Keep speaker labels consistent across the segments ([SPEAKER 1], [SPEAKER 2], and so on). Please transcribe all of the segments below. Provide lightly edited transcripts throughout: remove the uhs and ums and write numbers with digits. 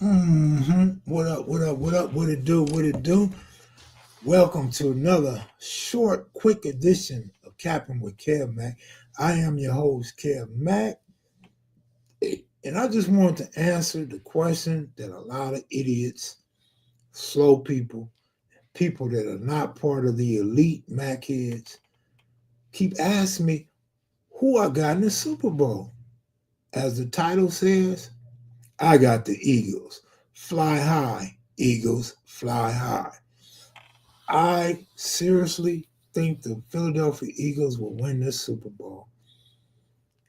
[SPEAKER 1] What up? What up? What up? What it do? What it do? Welcome to another short, quick edition of Cappin with Kev Mac. I am your host, Kev Mac, and I just want to answer the question that a lot of idiots, slow people, people that are not part of the elite Mac heads keep asking me who I got in the Super Bowl. As the title says, I got the Eagles. Fly high, Eagles, fly high. I seriously think the Philadelphia Eagles will win this Super Bowl.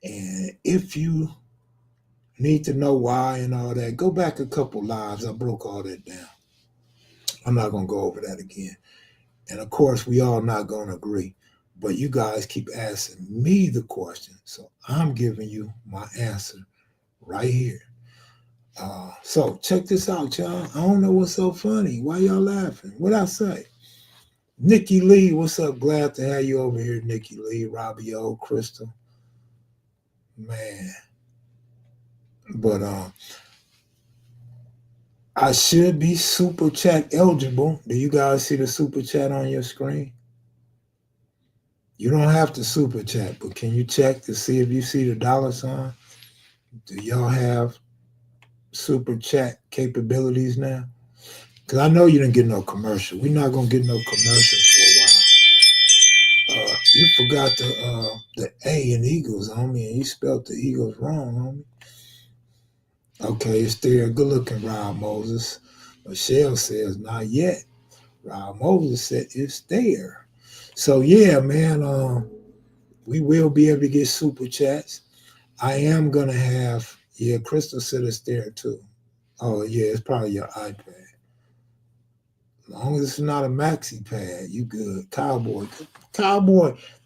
[SPEAKER 1] And if you need to know why and all that, go back a couple lives. I broke all that down. I'm not going to go over that again. And of course, we all not going to agree. But you guys keep asking me the question. So I'm giving you my answer right here. So check this out, y'all. I don't know what's so funny. Why y'all laughing? What I say? Nikki Lee, what's up? Glad to have you over here, Nikki Lee, Robbie O, Crystal. Man. But I should be super chat eligible. Do you guys see the super chat on your screen? You don't have to super chat, but can you check to see if you see the dollar sign? Do y'all have super chat capabilities now? Because I know you didn't get no commercial. We're not gonna get no commercial for a while. You forgot the A in Eagles, homie, and you spelled the Eagles wrong, homie. Okay, it's there. Good looking, Rob Moses. Michelle says not yet. Rob Moses said it's there. So yeah, man, we will be able to get super chats. I am gonna have, yeah, Crystal said it's there too. Oh yeah, it's probably your iPad. As long as it's not a maxi pad, you good. Cowboy,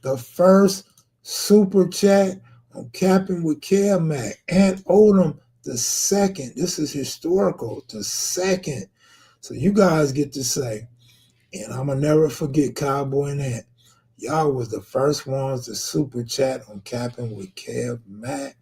[SPEAKER 1] the first super chat on Capping with Kev Mac and Odom the second. This is historical. The second. So you guys get to say, and I'm gonna never forget Cowboy and Ant. Y'all was the first ones to super chat on Capping with Kev Mac.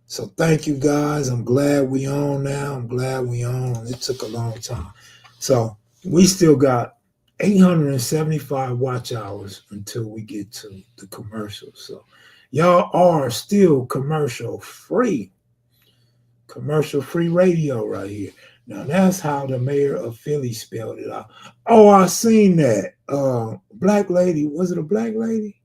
[SPEAKER 1] So thank you guys. I'm glad we on now. I'm glad we on. It took a long time. So we still got 875 watch hours until we get to the commercials. So y'all are still commercial free radio right here. Now that's how the mayor of Philly spelled it out. Oh, I seen that. Black lady, was it a black lady?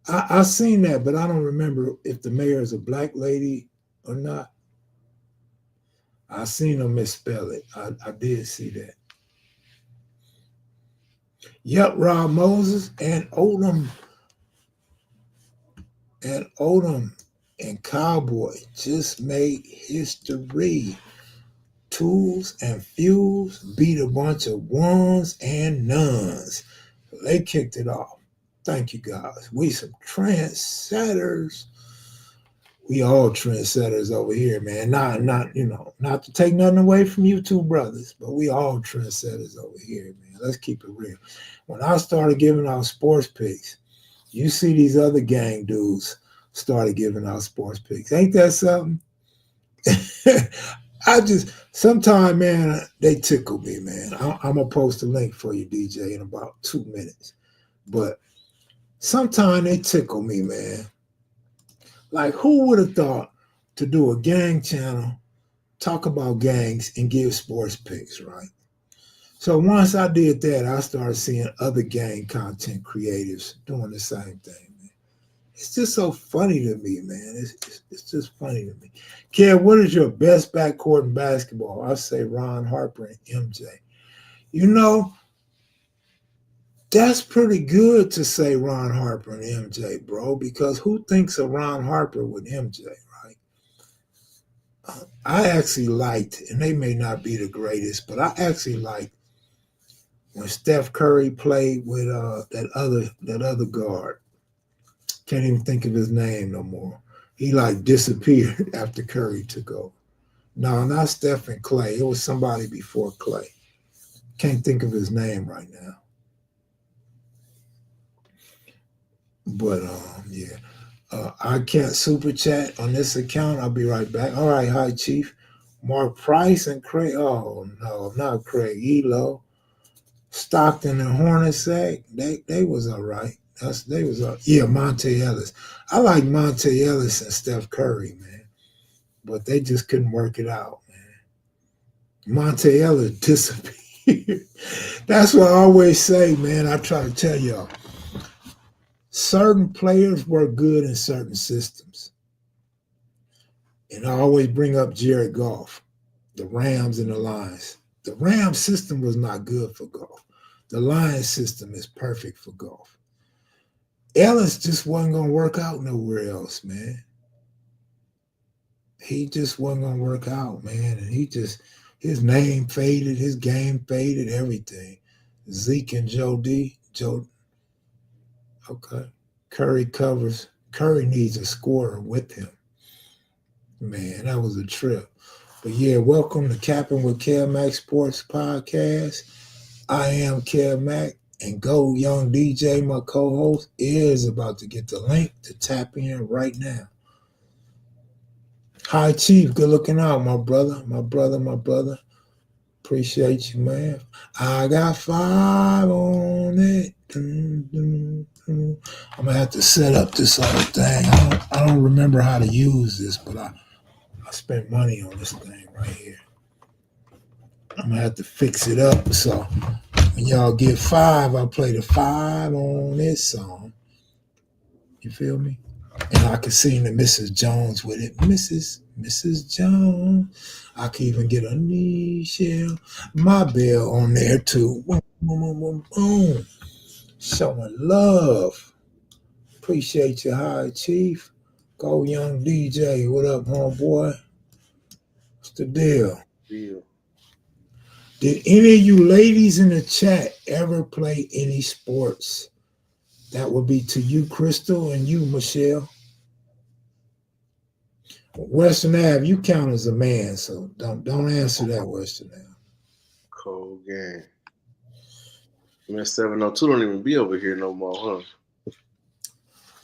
[SPEAKER 1] I seen that, but I don't remember if the mayor is a black lady or not. I seen them misspell it. I did see that. Yep, Rob Moses and Odom and Cowboy just made history. Tools and Fuels beat a bunch of ones and nuns. They kicked it off. Thank you guys. We some trendsetters. We all trendsetters over here, man. Not to take nothing away from you two brothers, but we all trendsetters over here, man. Let's keep it real. When I started giving out sports picks, you see these other gang dudes started giving out sports picks. Ain't that something? I just sometimes, man, they tickle me, man. I'm gonna post a link for you, DJ, in about 2 minutes. But sometimes they tickle me, man. Like, who would have thought to do a gang channel, talk about gangs, and give sports picks, right? So once I did that, I started seeing other gang content creatives doing the same thing, man. It's just so funny to me, man. It's just funny to me. Kev, what is your best backcourt in basketball? I say Ron Harper and MJ. You know, that's pretty good to say Ron Harper and MJ, bro, because who thinks of Ron Harper with MJ, right? I actually liked, and they may not be the greatest, but I actually liked when Steph Curry played with that other guard. Can't even think of his name no more. He like disappeared after Curry took over. No, not Steph and Clay. It was somebody before Clay. Can't think of his name right now. But yeah. I can't super chat on this account. I'll be right back. All right, hi Chief. Mark Price and Craig. Oh no, not Craig Elo. Stockton and Hornacek. They was all right. They was yeah. Monte Ellis. I like Monte Ellis and Steph Curry, man, but they just couldn't work it out, man. Monte Ellis disappeared. That's what I always say, man. I try to tell y'all. Certain players work good in certain systems. And I always bring up Jared Goff, the Rams and the Lions. The Rams system was not good for golf. The Lions system is perfect for golf. Ellis just wasn't going to work out nowhere else, man. He just wasn't going to work out, man. And his name faded, his game faded, everything. Zeke and Joe D. Okay. Curry covers. Curry needs a scorer with him. Man, that was a trip. But yeah, welcome to Cappin with Kev Mac Sports Podcast. I am Kev Mac, and Go Young DJ, my co-host, is about to get the link to tap in right now. Hi, Chief. Good looking out, my brother. Appreciate you, man. I got 5 on it. I'm gonna have to set up this other thing. I don't remember how to use this, but I spent money on this thing right here. I'm gonna have to fix it up. So when y'all get 5, I'll play the 5 on this song. You feel me? And I can sing the Mrs. Jones with it. Mrs. Jones. I can even get a Nichelle, my bell on there too. Boom, boom, boom, boom, boom. Showing love. Appreciate you, High Chief. Go Young DJ. What up, homeboy? What's the deal? Did any of you ladies in the chat ever play any sports? That would be to you, Crystal, and you, Michelle. Western Ave, you count as a man, so don't answer that, Western Ave.
[SPEAKER 2] Cold game. Man, 702 don't even be over here no more, huh?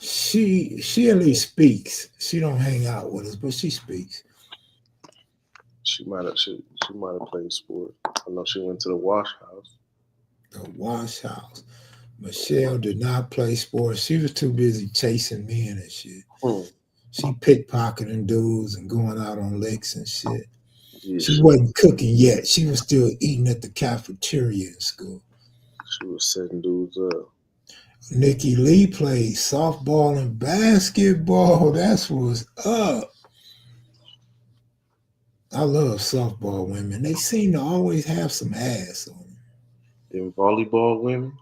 [SPEAKER 1] She at least speaks. She don't hang out with us, but she speaks.
[SPEAKER 2] She might have played sports. I know she went to the wash house.
[SPEAKER 1] The wash house. Michelle did not play sports. She was too busy chasing men and shit. She pickpocketing dudes and going out on licks and shit. Yeah, she wasn't cooking yet. She was still eating at the cafeteria in school.
[SPEAKER 2] She was setting dudes up.
[SPEAKER 1] Nikki Lee played softball and basketball. That's what's up. I love softball women. They seem to always have some ass on them.
[SPEAKER 2] Them volleyball women,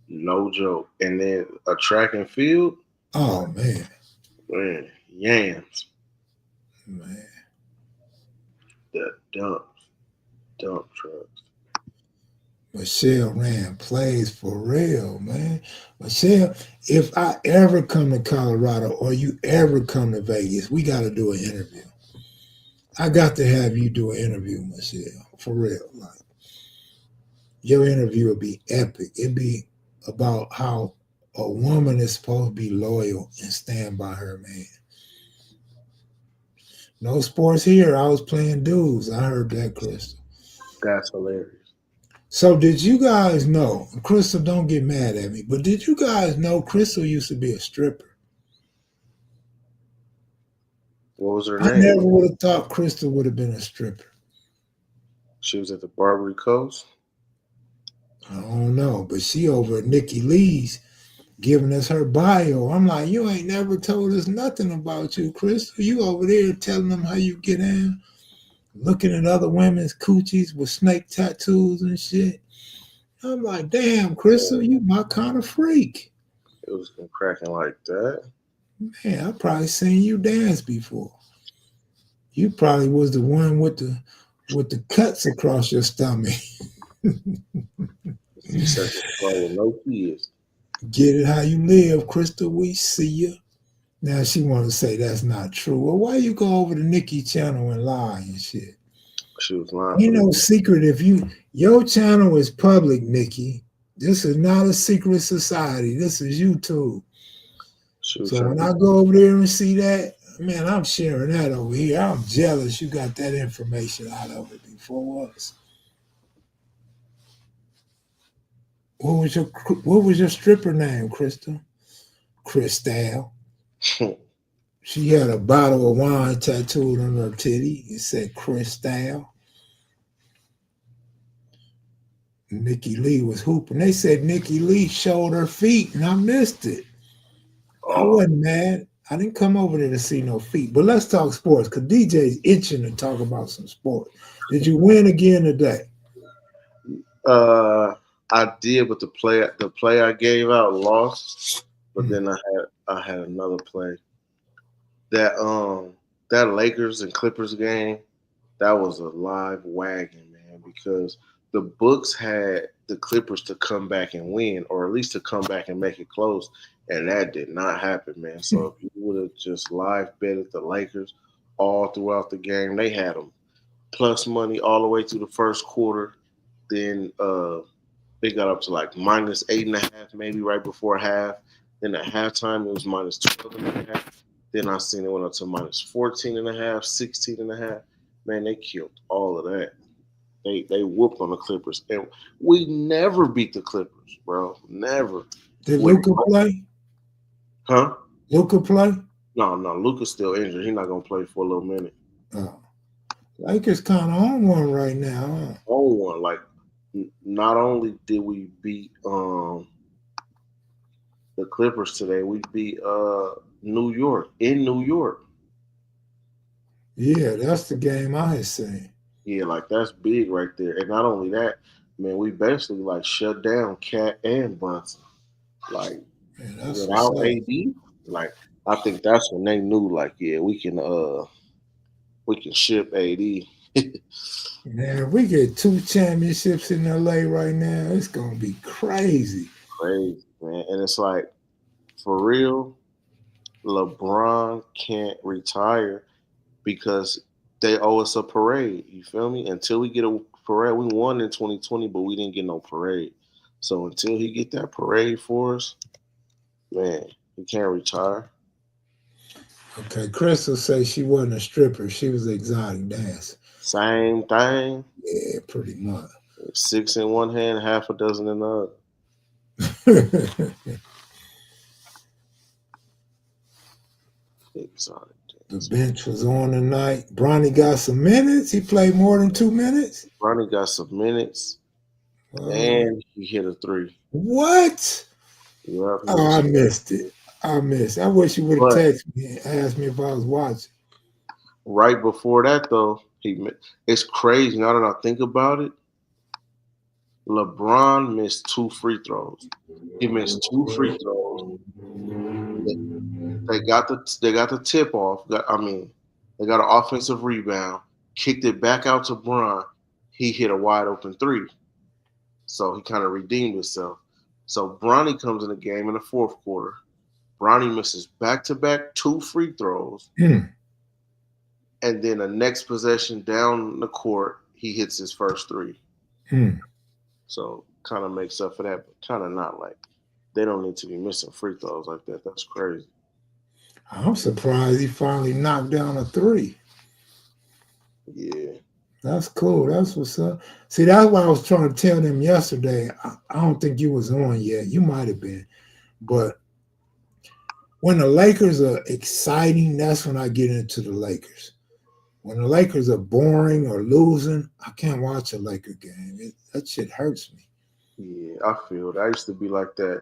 [SPEAKER 2] no joke. And then a track and field.
[SPEAKER 1] Oh, man.
[SPEAKER 2] Man, yams.
[SPEAKER 1] Man.
[SPEAKER 2] The dump trucks.
[SPEAKER 1] Michelle ran plays for real, man. Michelle, if I ever come to Colorado or you ever come to Vegas, we got to do an interview. I got to have you do an interview, Michelle, for real. Like, your interview would be epic. It'd be about how a woman is supposed to be loyal and stand by her man. No sports here. I was playing dudes. I heard that, Crystal.
[SPEAKER 2] That's hilarious.
[SPEAKER 1] So did you guys know, Crystal, don't get mad at me, but did you guys know Crystal used to be a stripper?
[SPEAKER 2] What was her name?
[SPEAKER 1] I never would have thought Crystal would have been a stripper.
[SPEAKER 2] She was at the Barbary Coast?
[SPEAKER 1] I don't know, but she over at Nikki Lee's giving us her bio. I'm like, you ain't never told us nothing about you, Crystal. You over there telling them how you get in, looking at other women's coochies with snake tattoos and shit. I'm like, damn, Crystal, you my kind of freak.
[SPEAKER 2] It was been cracking like that.
[SPEAKER 1] Man, I probably seen you dance before. You probably was the one with the cuts across your stomach.
[SPEAKER 2] You said with no kids.
[SPEAKER 1] Get it how you live, Crystal. We see you. Now she want to say that's not true. Well, why you go over to Nikki channel and lie and shit?
[SPEAKER 2] She was lying.
[SPEAKER 1] Ain't no secret if your channel is public, Nikki. This is not a secret society. This is YouTube. So when I go over there and see that, Man, I'm sharing that over here. I'm jealous you got that information out of it before us. What was your stripper name, Crystal? Cristal. She had a bottle of wine tattooed on her titty. It said Cristal. Nikki Lee was hooping. They said Nikki Lee showed her feet, and I missed it. I
[SPEAKER 2] Oh,
[SPEAKER 1] wasn't mad. I didn't come over there to see no feet. But let's talk sports, because DJ's itching to talk about some sports. Did you win again today?
[SPEAKER 2] uh, I did, but the play I gave out lost. But
[SPEAKER 1] Hmm.
[SPEAKER 2] then I had another play that that Lakers and Clippers game. That was a live wagon, man, because the books had the Clippers to come back and win, or at least to come back and make it close, and that did not happen, man. So if you would have just live betted the Lakers all throughout the game, they had them plus money all the way through the first quarter. Then they got up to like minus 8.5, maybe right before half. Then at halftime, it was minus 12.5. Then I seen it went up to minus 14.5, 16.5. Man, they killed all of that. They whooped on the Clippers, and we never beat the Clippers, bro. Never.
[SPEAKER 1] Did
[SPEAKER 2] With
[SPEAKER 1] Luca play?
[SPEAKER 2] huh?
[SPEAKER 1] Luca play?
[SPEAKER 2] No, no. Luca's still injured. He's not gonna play for a little minute.
[SPEAKER 1] Oh, Lakers kind of on one right now. Huh?
[SPEAKER 2] On one, like not only did we beat the Clippers today, we beat New York in New York.
[SPEAKER 1] Yeah, that's the game I had seen.
[SPEAKER 2] Yeah, like that's big right there. And not only that, man, we basically like shut down Cat and Brunson. Like
[SPEAKER 1] Man, that's what's
[SPEAKER 2] without
[SPEAKER 1] up.
[SPEAKER 2] AD, like I think that's when they knew like, yeah, we can ship AD.
[SPEAKER 1] Man, if we get two championships in LA right now, it's gonna be crazy.
[SPEAKER 2] Crazy, man. And it's like for real, LeBron can't retire because they owe us a parade. You feel me? Until we get a parade, we won in 2020, but we didn't get no parade. So until he get that parade for us, man, he can't retire.
[SPEAKER 1] Okay, Crystal says she wasn't a stripper; she was an exotic dancer.
[SPEAKER 2] Same thing.
[SPEAKER 1] Yeah, pretty much.
[SPEAKER 2] Six in one hand, half a dozen in the other.
[SPEAKER 1] The
[SPEAKER 2] Exotic dance.
[SPEAKER 1] bench was on tonight. Bronny got some minutes. He played more than 2 minutes.
[SPEAKER 2] Ronnie got some minutes,
[SPEAKER 1] Uh,
[SPEAKER 2] and he hit a three.
[SPEAKER 1] what?
[SPEAKER 2] Yep, he hit
[SPEAKER 1] Oh,
[SPEAKER 2] a.
[SPEAKER 1] I missed it. I missed. I wish you would have
[SPEAKER 2] But
[SPEAKER 1] texted me and asked me if I was watching.
[SPEAKER 2] right before that, though, it's crazy now that I think about it. LeBron missed two free throws. He missed two free throws. They got the tip off. They got an offensive rebound, kicked it back out to Bron. He hit a wide open three, so he kind of redeemed himself. So Bronny comes in the game in the fourth quarter. Bronny misses back to back two free throws,
[SPEAKER 1] Hmm.
[SPEAKER 2] and then the next possession down the court, he hits his first three.
[SPEAKER 1] Hmm.
[SPEAKER 2] So kind of makes up for that, but kind of not like they don't need to be missing free throws like that. That's crazy.
[SPEAKER 1] I'm surprised he finally knocked down a three.
[SPEAKER 2] Yeah,
[SPEAKER 1] That's cool. That's what's up. See, that's what I was trying to tell them yesterday. I don't think you was on yet. You might have been. But when the Lakers are exciting, that's when I get into the Lakers. When the Lakers are boring or losing, I can't watch a Laker game. That shit hurts me.
[SPEAKER 2] yeah, I feel it. I used to be like that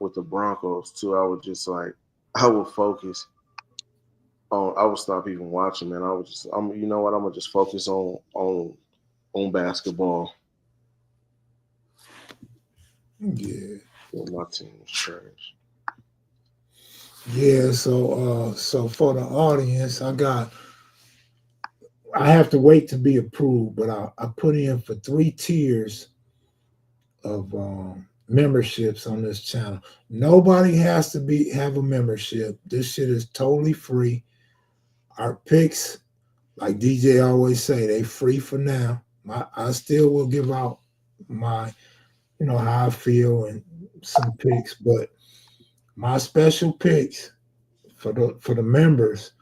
[SPEAKER 2] with the Broncos too. I would just like I would focus on. I would stop even watching, man. I would just. You know what? I'm gonna just focus on basketball.
[SPEAKER 1] Yeah.
[SPEAKER 2] When my team was trash.
[SPEAKER 1] Yeah, so for the audience, I have to wait to be approved, but I put in for 3 tiers of memberships on this channel. Nobody has to have a membership. This shit is totally free. Our picks, like DJ always say, they free for now. I still will give out my, how I feel and some picks, but my special picks for the members.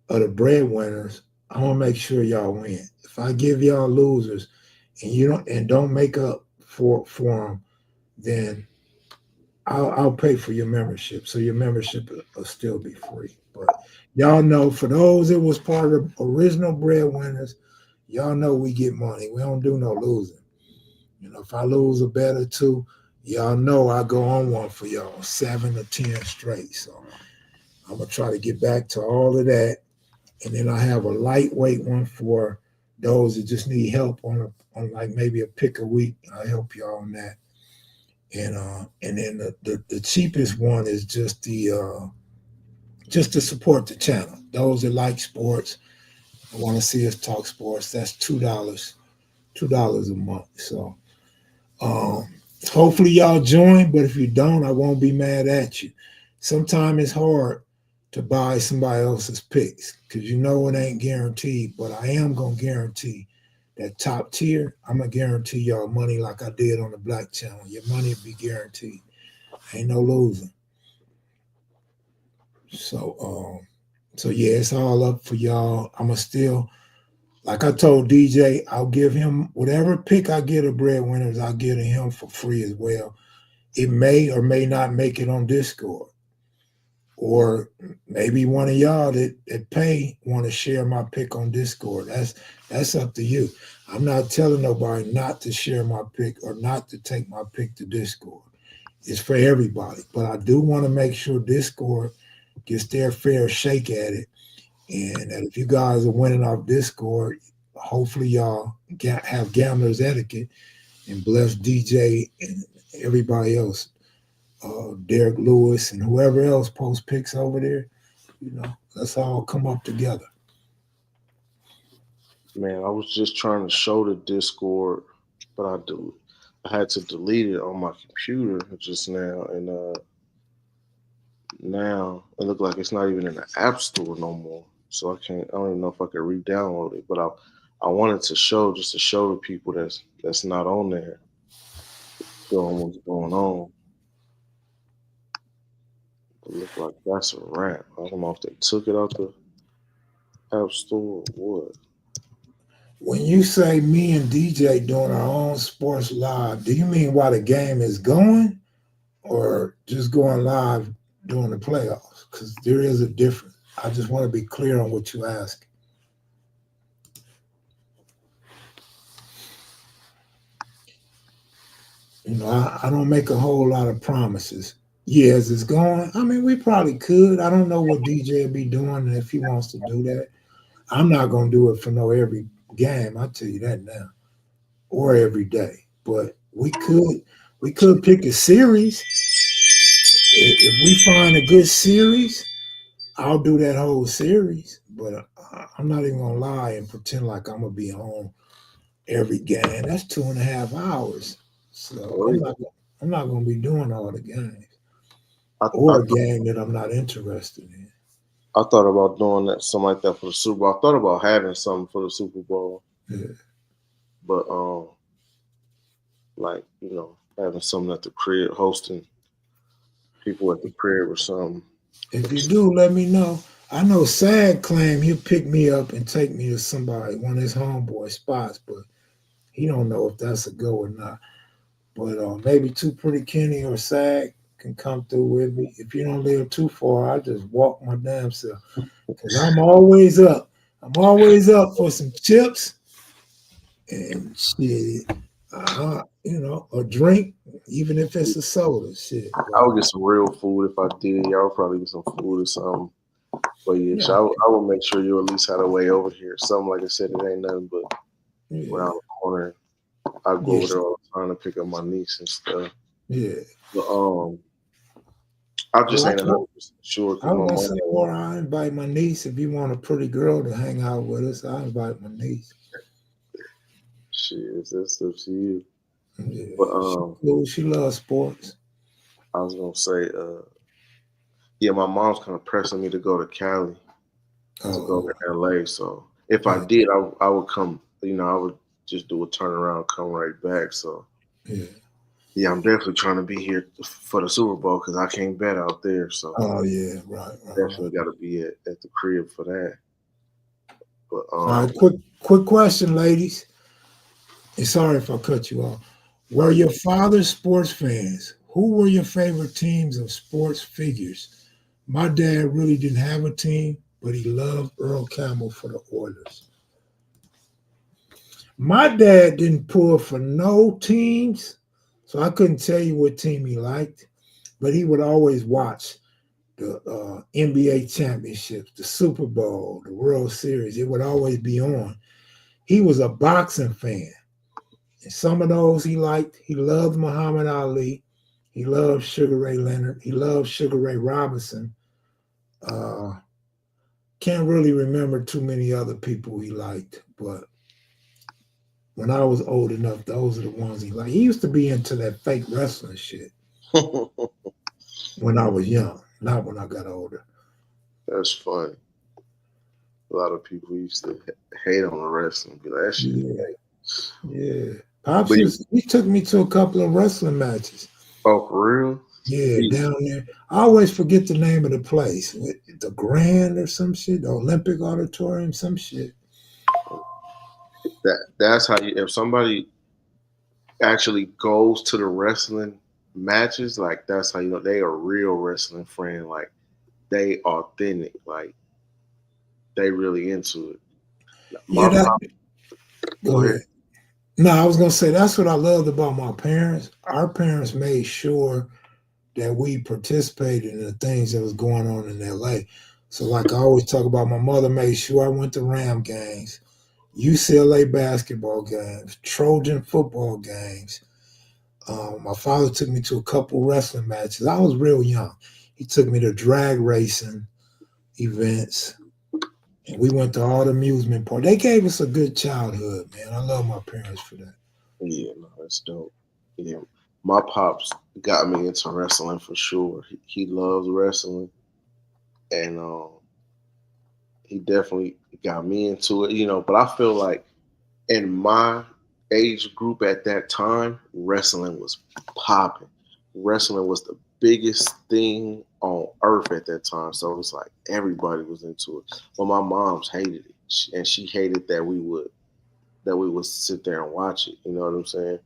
[SPEAKER 1] of the breadwinners, I want to make sure y'all win. If I give y'all losers and you don't make up for them, then I'll pay for your membership, so your membership will still be free. But y'all know, for those that was part of the original breadwinners, y'all know we get money. We don't do no losing. You know, if I lose a bet or two, y'all know I go on one for y'all, 7 to 10 straight. So I'm gonna try to get back to all of that, and then I have a lightweight one for those that just need help on like maybe a pick a week. I help y'all on that, and then the cheapest one is just to support the channel. Those that like sports and want to see us talk sports, that's $2 a month. So um, hopefully y'all join, but if you don't, I won't be mad at you. Sometimes it's hard to buy somebody else's picks because you know it ain't guaranteed, but I am gonna guarantee that top tier. I'm gonna guarantee y'all money like I did on the Black Channel. Your money will be guaranteed. Ain't no losing. So so yeah, it's all up for y'all. I'ma still, like I told DJ, I'll give him whatever pick I get of breadwinners, I'll give to him for free as well. It may or may not make it on Discord. Or maybe one of y'all that pay want to share my pick on Discord. That's up to you. I'm not telling nobody not to share my pick or not to take my pick to Discord. It's for everybody. But I do want to make sure Discord gets their fair shake at it. And that if you guys are winning off Discord, hopefully y'all have gamblers etiquette and bless DJ and everybody else, Derek Lewis and whoever else posts picks over there. You know, let's all come up together.
[SPEAKER 2] Man, I was just trying to show the Discord, but I had to delete it on my computer just now, and now it looked like it's not even in the App Store no more. So I can't. I don't even know if I can re-download it. But I wanted to show just to show the people that's not on there, show them what's going on. It looked like that's a wrap. I don't know if they took it out the App Store or what.
[SPEAKER 1] When you say me and DJ doing our own sports live, do you mean while the game is going or just going live during the playoffs? Because there is a difference. I just want to be clear on what you ask. You know, I don't make a whole lot of promises. Yes, it's going. I mean, we probably could. I don't know what DJ will be doing and if he wants to do that. I'm not going to do it for no every game. I tell you that now, or every day. But we could pick a series. If we find a good series, I'll do that whole series. But I'm not even gonna lie and pretend like I'm gonna be home every game. That's 2.5 hours. So
[SPEAKER 2] Well,
[SPEAKER 1] I'm not gonna be doing all the games
[SPEAKER 2] I, I
[SPEAKER 1] or a game that I'm not interested in.
[SPEAKER 2] I thought about doing that something like that for the Super Bowl. I thought about having something for the Super Bowl,
[SPEAKER 1] Yeah.
[SPEAKER 2] but like having something at the crib, hosting people at the crib or something.
[SPEAKER 1] If you do, let me know. I know Sad claim he'll pick me up and take me to somebody, one of his homeboy spots, but he don't know if that's a go or not. But maybe Too Pretty Kenny or Sag can come through with me. If you don't live too far, I just walk my damn self. Because I'm always up. I'm always up for some chips and shit. A drink, even if it's a soda, shit.
[SPEAKER 2] I
[SPEAKER 1] But
[SPEAKER 2] would get some real food if I did. Y'all would probably get some food or something. But yeah,
[SPEAKER 1] yeah,
[SPEAKER 2] so I would make sure you at least had a way over here. Something like I said, it ain't nothing but
[SPEAKER 1] yeah,
[SPEAKER 2] around the corner. I go
[SPEAKER 1] yeah,
[SPEAKER 2] over there all the time to pick up my niece and stuff.
[SPEAKER 1] yeah.
[SPEAKER 2] But I
[SPEAKER 1] Well,
[SPEAKER 2] just ain't 100% sure
[SPEAKER 1] I
[SPEAKER 2] because
[SPEAKER 1] was
[SPEAKER 2] my
[SPEAKER 1] gonna
[SPEAKER 2] mom.
[SPEAKER 1] say, or I invite my niece. If you want a pretty girl to hang out with us, I invite my niece.
[SPEAKER 2] Shit, that's up to you.
[SPEAKER 1] Yeah,
[SPEAKER 2] But
[SPEAKER 1] she cool. She loves sports.
[SPEAKER 2] I was gonna say, yeah, my mom's kind of pressing me to go to Cali to go
[SPEAKER 1] Oh,
[SPEAKER 2] to LA. So if I
[SPEAKER 1] yeah,
[SPEAKER 2] did, I would come. I would just do a turnaround, come right back. So
[SPEAKER 1] yeah.
[SPEAKER 2] yeah, I'm definitely trying to be here for the Super Bowl because I can't bet out there. So
[SPEAKER 1] Oh, yeah. Right, right, right.
[SPEAKER 2] definitely got to be at the crib for that. But
[SPEAKER 1] All right, quick question, ladies. And sorry if I cut you off. Were
[SPEAKER 2] no,
[SPEAKER 1] your father's sports fans? Who were your favorite teams of sports figures? My dad really didn't have a team, but he loved Earl Campbell for the Oilers. My dad didn't pull for no teams, so I couldn't tell you what team he liked, but he would always watch the NBA championships, the Super Bowl, the World Series. It would always be on. He was a boxing fan. And some of those he liked. He loved Muhammad Ali. He loved Sugar Ray Leonard. He loved Sugar Ray Robinson. Uh, can't really remember too many other people he liked, but when I was old enough, those are the ones he liked. He used to be into that fake wrestling shit when I was young, not when I got older.
[SPEAKER 2] that's funny. A lot of people used to hate on the wrestling, be like, that shit is
[SPEAKER 1] Yeah,
[SPEAKER 2] fake.
[SPEAKER 1] yeah. Pops
[SPEAKER 2] But
[SPEAKER 1] he took me to a couple of wrestling matches.
[SPEAKER 2] oh, for real?
[SPEAKER 1] Yeah,
[SPEAKER 2] He-
[SPEAKER 1] down there. I always forget the name of the place. The Grand or some shit, the Olympic Auditorium, some shit.
[SPEAKER 2] that's how you. If somebody actually goes to the wrestling matches, like that's how you know they a real wrestling friend. Like they authentic. Like they really into it.
[SPEAKER 1] Yeah,
[SPEAKER 2] My
[SPEAKER 1] that.
[SPEAKER 2] pop, go
[SPEAKER 1] Go
[SPEAKER 2] ahead.
[SPEAKER 1] ahead. No, I was gonna say that's what I loved about my parents. Our parents made sure that we participated in the things that was going on in LA. So, like I always talk about, my mother made sure I went to Ram games, UCLA basketball games, Trojan football games. My father took me to a couple wrestling matches. I was real young. He took me to drag racing events, and we went to all the amusement parks. They gave us a good childhood, man. I love my parents for that.
[SPEAKER 2] Yeah, no, that's dope. Yeah, my pops got me into wrestling for sure. He loves wrestling, and he definitely got me into it. You know, but I feel like in my age group at that time, wrestling was popping. Wrestling was the biggest thing on earth at that time. So it was like everybody was into it. But my mom's hated it, and she hated that we would sit there and watch it. You know what I'm saying?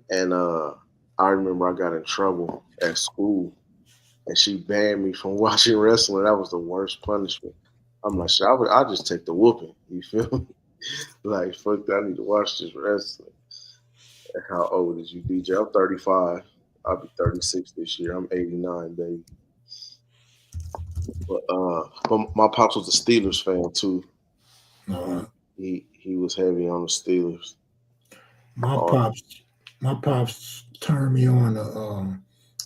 [SPEAKER 2] And I remember I got in trouble at school, and she banned me from watching wrestling. That was the worst punishment. I'm like, shit, I'll just take the whooping. You feel me? Like, fuck that, I need to watch this wrestling. How old is you, DJ? I'm 35. I'll be 36 this year. I'm 89, baby. But my pops was a Steelers fan too.
[SPEAKER 1] Uh,
[SPEAKER 2] He was heavy on the Steelers.
[SPEAKER 1] my
[SPEAKER 2] Oh,
[SPEAKER 1] pops, my pops turned me on to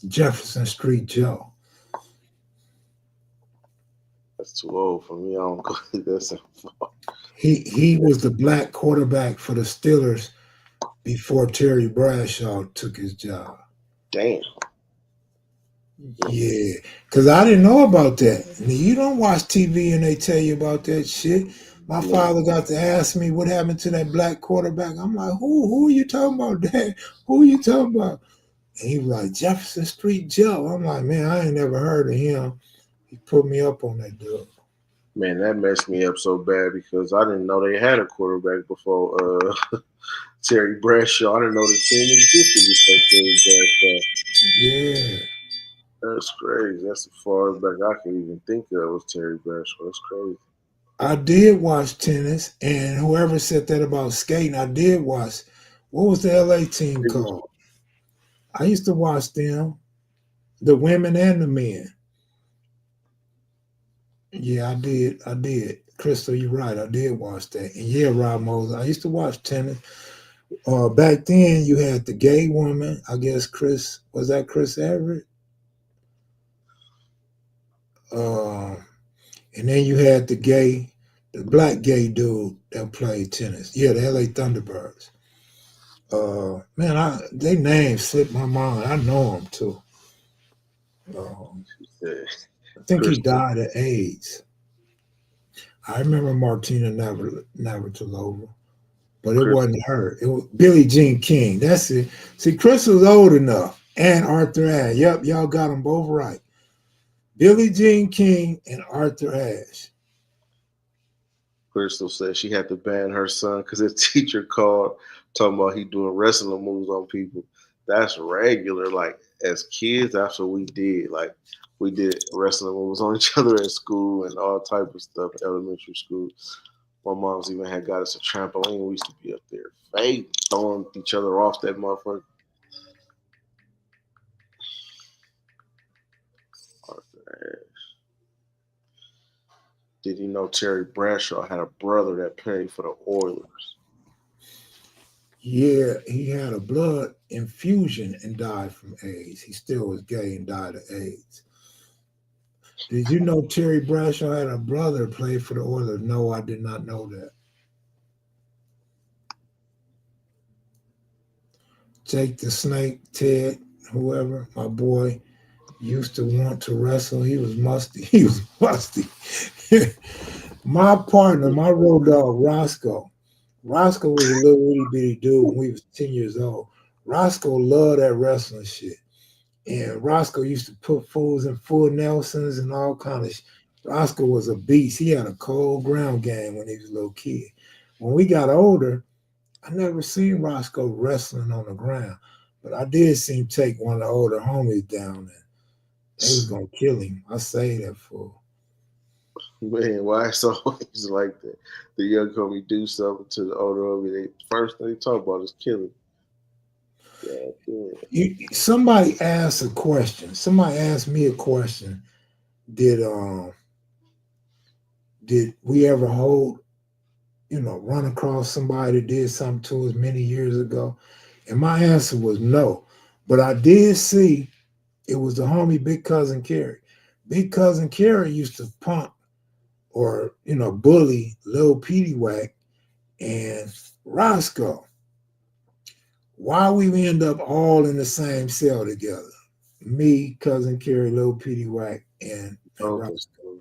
[SPEAKER 1] Jefferson Street Joe.
[SPEAKER 2] that's too old for me. I don't go. That's
[SPEAKER 1] He was the black quarterback for the Steelers before Terry Bradshaw took his job.
[SPEAKER 2] damn.
[SPEAKER 1] Yeah, because I didn't know about that. You don't watch TV and they tell you about that shit. My
[SPEAKER 2] Man,
[SPEAKER 1] father got to ask me what happened to that black quarterback. I'm like, who are you talking about, Dad? Who are you talking about? And he was like, Jefferson Street Joe. I'm like, man, I ain't never heard of him. He put me up on that dude.
[SPEAKER 2] man, that messed me up so bad because I didn't know they had a quarterback before Terry Bradshaw. I didn't know the team existed before Terry Bradshaw.
[SPEAKER 1] Yeah.
[SPEAKER 2] That's crazy. That's the far back I can even think of was Terry Bradshaw. That's crazy.
[SPEAKER 1] I did watch tennis, and whoever said that about skating, I did watch. What was the LA team
[SPEAKER 2] It was,
[SPEAKER 1] called? I used to watch them, the women and the men. Yeah, I did. I did. Crystal, you're right. I did watch that. And yeah, Rob Moses. I used to watch tennis. Back then, you had the gay woman. I guess Chris was that Chris Everett. Uh, and then you had the black gay dude that played tennis. Yeah, the LA Thunderbirds. Man, they names slipped my mind. I know them too. Um,
[SPEAKER 2] yeah,
[SPEAKER 1] I think he
[SPEAKER 2] Chris.
[SPEAKER 1] died of AIDS. I remember Martina Navratilova, but it
[SPEAKER 2] Chris.
[SPEAKER 1] wasn't her. It was Billie Jean King. That's it. See, Chris was old enough, and Arthur Ashe. Yep, y'all got them both right. Billie Jean King and Arthur Ashe.
[SPEAKER 2] Crystal said she had to ban her son because his teacher called talking about he doing wrestling moves on people. That's regular. Like as kids, that's what we did. Like we did wrestling moves on each other at school and all type of stuff in elementary school. My mom's even had got us a trampoline. We used to be up there, fake throwing each other off that motherfucker. Arthur, did you know Terry Bradshaw had a brother that played for the Oilers?
[SPEAKER 1] Yeah, he had a blood infusion and died from AIDS. He still was gay and died of AIDS. Did you know Terry Bradshaw had a brother play for the Oilers? No, I did not know that. Jake the Snake, Ted, whoever, my boy, used to want to wrestle. He was musty. He was musty. My partner, my road dog, Roscoe. Roscoe was a little itty bitty dude when we was 10 years old. Roscoe loved that wrestling shit. And Roscoe used to put fools in full Nelsons and all kind of Roscoe was a beast. He had a cold ground game when he was a little kid. When we got older, I never seen Roscoe wrestling on the ground. But I did see him take one of the older homies down and they was gonna kill him. I say that fool.
[SPEAKER 2] Man, why it's always like that? The young homie do something to the older homie. They first thing they talk about is killing. Yeah, yeah.
[SPEAKER 1] Somebody asked a question. Somebody asked me a question. Did did we ever hold, run across somebody that did something to us many years ago? And my answer was no. But I did see it was the homie Big Cousin Kerry. Big Cousin Kerry used to punk or, bully Lil Petey Wack and Roscoe. Why we end up all in the same cell together? Me, Cousin Kerry, Lil Petey Wack, and
[SPEAKER 2] Okay.
[SPEAKER 1] Roscoe.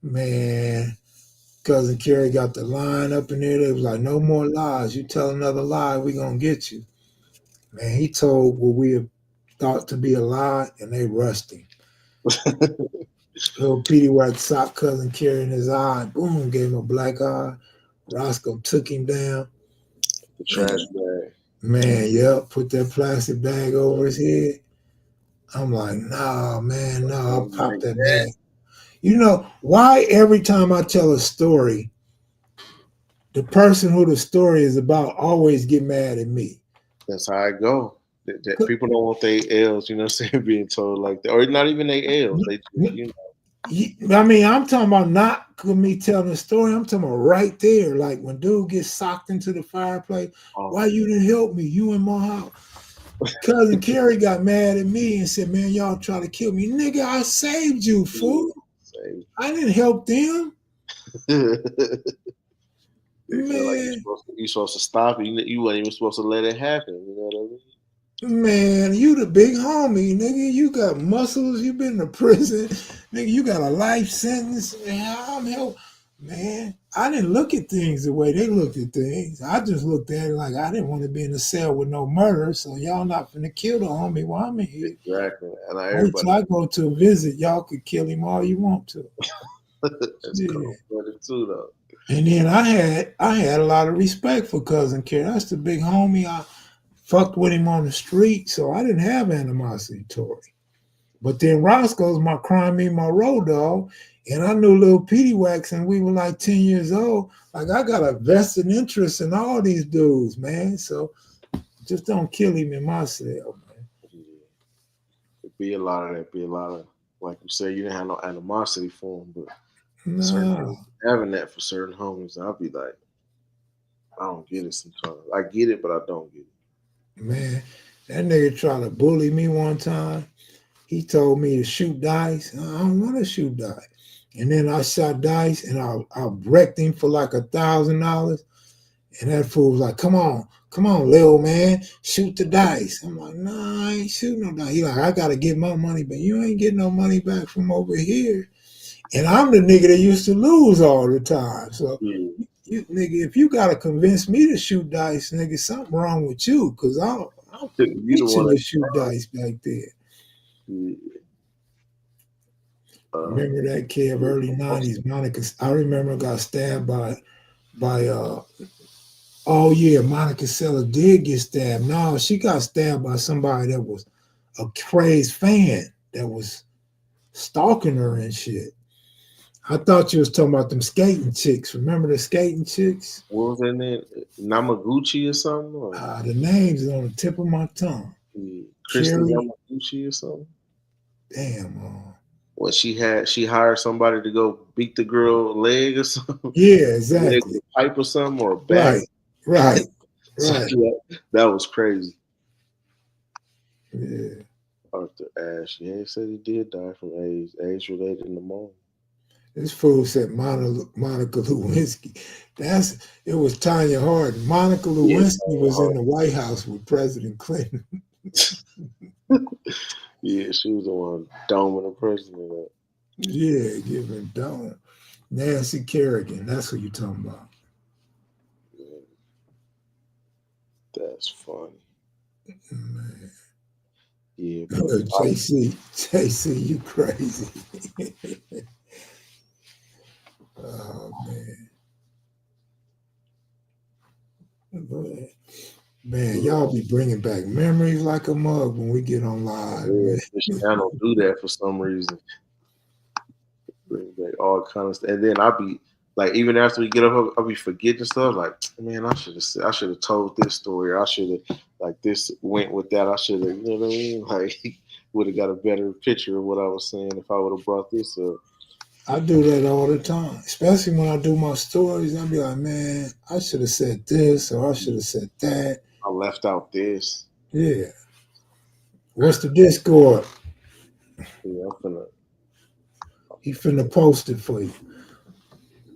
[SPEAKER 1] Man, Cousin Kerry got the line up in there. They was like, no more lies. You tell another lie, we gonna get you. Man, he told what we had thought to be a lie, and they rushed him. Little Petey White socked Cousin Kerry in his eye. Boom, gave him a black eye. Roscoe took him down.
[SPEAKER 2] The trash
[SPEAKER 1] Man,
[SPEAKER 2] bag.
[SPEAKER 1] man, yep, put that plastic bag over his head. I'm like, nah, man, no, I'll pop
[SPEAKER 2] Like
[SPEAKER 1] that
[SPEAKER 2] that.
[SPEAKER 1] bag. You know, why every time I tell a story, the person who the story is about always get mad at me?
[SPEAKER 2] That's how I go. People don't want their L's, you know what I'm saying, being told like that. Or not even their L's. They just,
[SPEAKER 1] I mean, I'm talking about not me telling the story. I'm talking about right there. Like when dude gets socked into the fireplace,
[SPEAKER 2] oh,
[SPEAKER 1] why you didn't help me? You in my house. Cousin Kerry got mad at me and said, man, y'all try to kill me. Nigga, I saved you, fool.
[SPEAKER 2] say.
[SPEAKER 1] I didn't help them.
[SPEAKER 2] They feel like
[SPEAKER 1] Man,
[SPEAKER 2] you're supposed to stop it. You weren't even supposed to let it happen. You know what I mean?
[SPEAKER 1] man, you the big homie, nigga. You got muscles. You been to prison. Nigga, you got a life sentence. Man, I'm help. Man, I didn't look at things the way they looked at things. I just looked at it like I didn't want to be in a cell with no murder, so y'all not finna kill the homie while I'm in here.
[SPEAKER 2] Exactly. And
[SPEAKER 1] Wait till
[SPEAKER 2] everybody
[SPEAKER 1] I go to a visit. Y'all could kill him all you want to.
[SPEAKER 2] that's
[SPEAKER 1] Yeah.
[SPEAKER 2] cold blooded too, though.
[SPEAKER 1] And then I had a lot of respect for Cousin Kerry. That's the big homie. I fucked with him on the street, so I didn't have animosity toward him. But then Roscoe's my crime, me, my road dog. And I knew little Petey Wax, and we were like 10 years old. Like, I got a vested interest in all these dudes, man. So just don't kill him in my cell, man.
[SPEAKER 2] Yeah. It'd be a lot of that. Be a lot of, like you said, you didn't have no animosity for them, but certain
[SPEAKER 1] No,
[SPEAKER 2] people having that for certain homies, I'll be like, I don't get it sometimes. I get it, but I don't get it.
[SPEAKER 1] man. That nigga tried to bully me one time. He told me to shoot dice. I don't want to shoot dice. And then I shot dice and I wrecked him for like $1,000. And that fool was like, come on, little man, shoot the dice. I'm like, nah, I ain't shooting no dice. He like, I gotta get my money back. You ain't getting no money back from over here. And I'm the nigga that used to lose all the time. So
[SPEAKER 2] Yeah.
[SPEAKER 1] you nigga, if you gotta convince me to shoot dice, nigga, something wrong with you, cause I'm
[SPEAKER 2] You the one
[SPEAKER 1] itching to
[SPEAKER 2] that,
[SPEAKER 1] shoot dice back there.
[SPEAKER 2] yeah.
[SPEAKER 1] Remember that kid of early '90s, Monica? I remember got stabbed by oh yeah, Monica Seller did get stabbed. No, she got stabbed by somebody that was a crazed fan that was stalking her and shit. I thought you was talking about them skating chicks. Remember the skating chicks?
[SPEAKER 2] What was that name? Namaguchi or something? Or
[SPEAKER 1] The names is on the tip of my tongue.
[SPEAKER 2] Kristen
[SPEAKER 1] Cherry,
[SPEAKER 2] Yamaguchi or something?
[SPEAKER 1] damn.
[SPEAKER 2] Well, she hired somebody to go beat the girl leg or something,
[SPEAKER 1] Yeah,
[SPEAKER 2] leg
[SPEAKER 1] exactly.
[SPEAKER 2] with a pipe or something, or a bat.
[SPEAKER 1] Right, right,
[SPEAKER 2] So
[SPEAKER 1] right.
[SPEAKER 2] yeah, that was crazy.
[SPEAKER 1] Yeah.
[SPEAKER 2] Arthur Ashe, yeah, he said he did die from AIDS related pneumonia.
[SPEAKER 1] This fool said Monica Lewinsky. It was Tanya Hardin. Monica
[SPEAKER 2] Yeah,
[SPEAKER 1] Lewinsky was in the White House with President Clinton.
[SPEAKER 2] yeah, she was the one doming the president.
[SPEAKER 1] Yeah, giving donor. Nancy Kerrigan. That's who you talking about.
[SPEAKER 2] Yeah, that's funny.
[SPEAKER 1] Man.
[SPEAKER 2] Yeah, but
[SPEAKER 1] JC, you crazy. Oh man. Man, y'all be bringing back memories like a mug when we get on live,
[SPEAKER 2] yeah,
[SPEAKER 1] man.
[SPEAKER 2] this channel do that for some reason. Bring back all kind of stuff, and then I be like, even after we get up, I'll be forgetting stuff. Like, man, I should have told this story. I should have like this went with that. I should have, you know what I mean? Like, would have got a better picture of what I was saying if I would have brought this up.
[SPEAKER 1] I do that all the time, especially when I do my stories. I'll be like, man, I should have said this or I should have said that.
[SPEAKER 2] I left out this.
[SPEAKER 1] Yeah. What's the Discord?
[SPEAKER 2] Yeah,
[SPEAKER 1] He finna post it for you.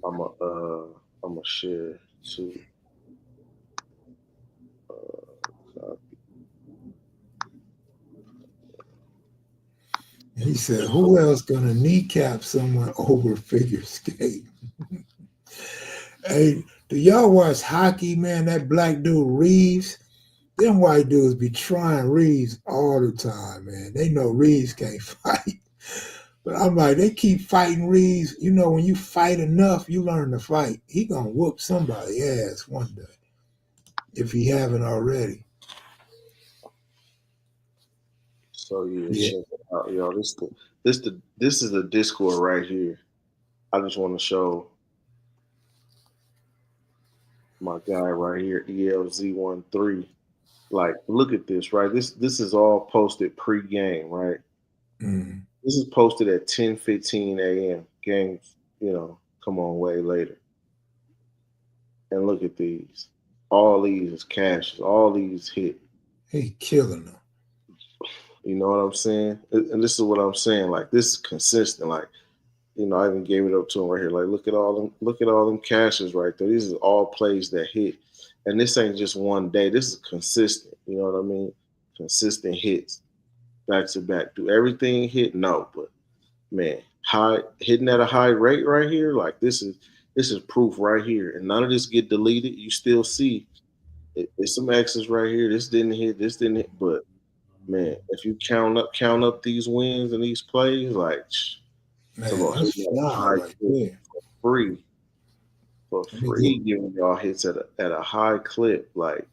[SPEAKER 2] I'm a, I'm a share too.
[SPEAKER 1] He said, who else gonna kneecap someone over figure skate? Hey, do y'all watch hockey, man? That black dude Reeves, them white dudes be trying Reeves all the time, man. They know Reeves can't fight. But I'm like, they keep fighting Reeves. You know, when you fight enough, you learn to fight. He gonna whoop somebody's ass one day if he haven't already.
[SPEAKER 2] So yeah,
[SPEAKER 1] Yeah.
[SPEAKER 2] check it out, y'all. This is the Discord right here. I just want to show my guy right here, ELZ13. Like, look at this, right? This is all posted pre-game, right?
[SPEAKER 1] Mm.
[SPEAKER 2] This is posted at 10:15 a.m. Games, come on way later. And look at these. All these is cashes. All these hit.
[SPEAKER 1] He killing them.
[SPEAKER 2] You know what I'm saying? And this is what I'm saying. Like, this is consistent. Like, I even gave it up to him right here. Like, look at all them cashes right there. These are all plays that hit. And this ain't just one day. This is consistent. You know what I mean? Consistent hits. Back to back. Do everything hit? No, but man, hitting at a high rate right here, like this is proof right here. And none of this get deleted. You still see it's some X's right here. This didn't hit, but man, if you count up these wins and these plays, like
[SPEAKER 1] Man,
[SPEAKER 2] about
[SPEAKER 1] that's
[SPEAKER 2] hitting at a
[SPEAKER 1] fly
[SPEAKER 2] high
[SPEAKER 1] right
[SPEAKER 2] clip
[SPEAKER 1] there.
[SPEAKER 2] free for
[SPEAKER 1] Let me
[SPEAKER 2] free,
[SPEAKER 1] go.
[SPEAKER 2] giving y'all hits at a high clip. Like,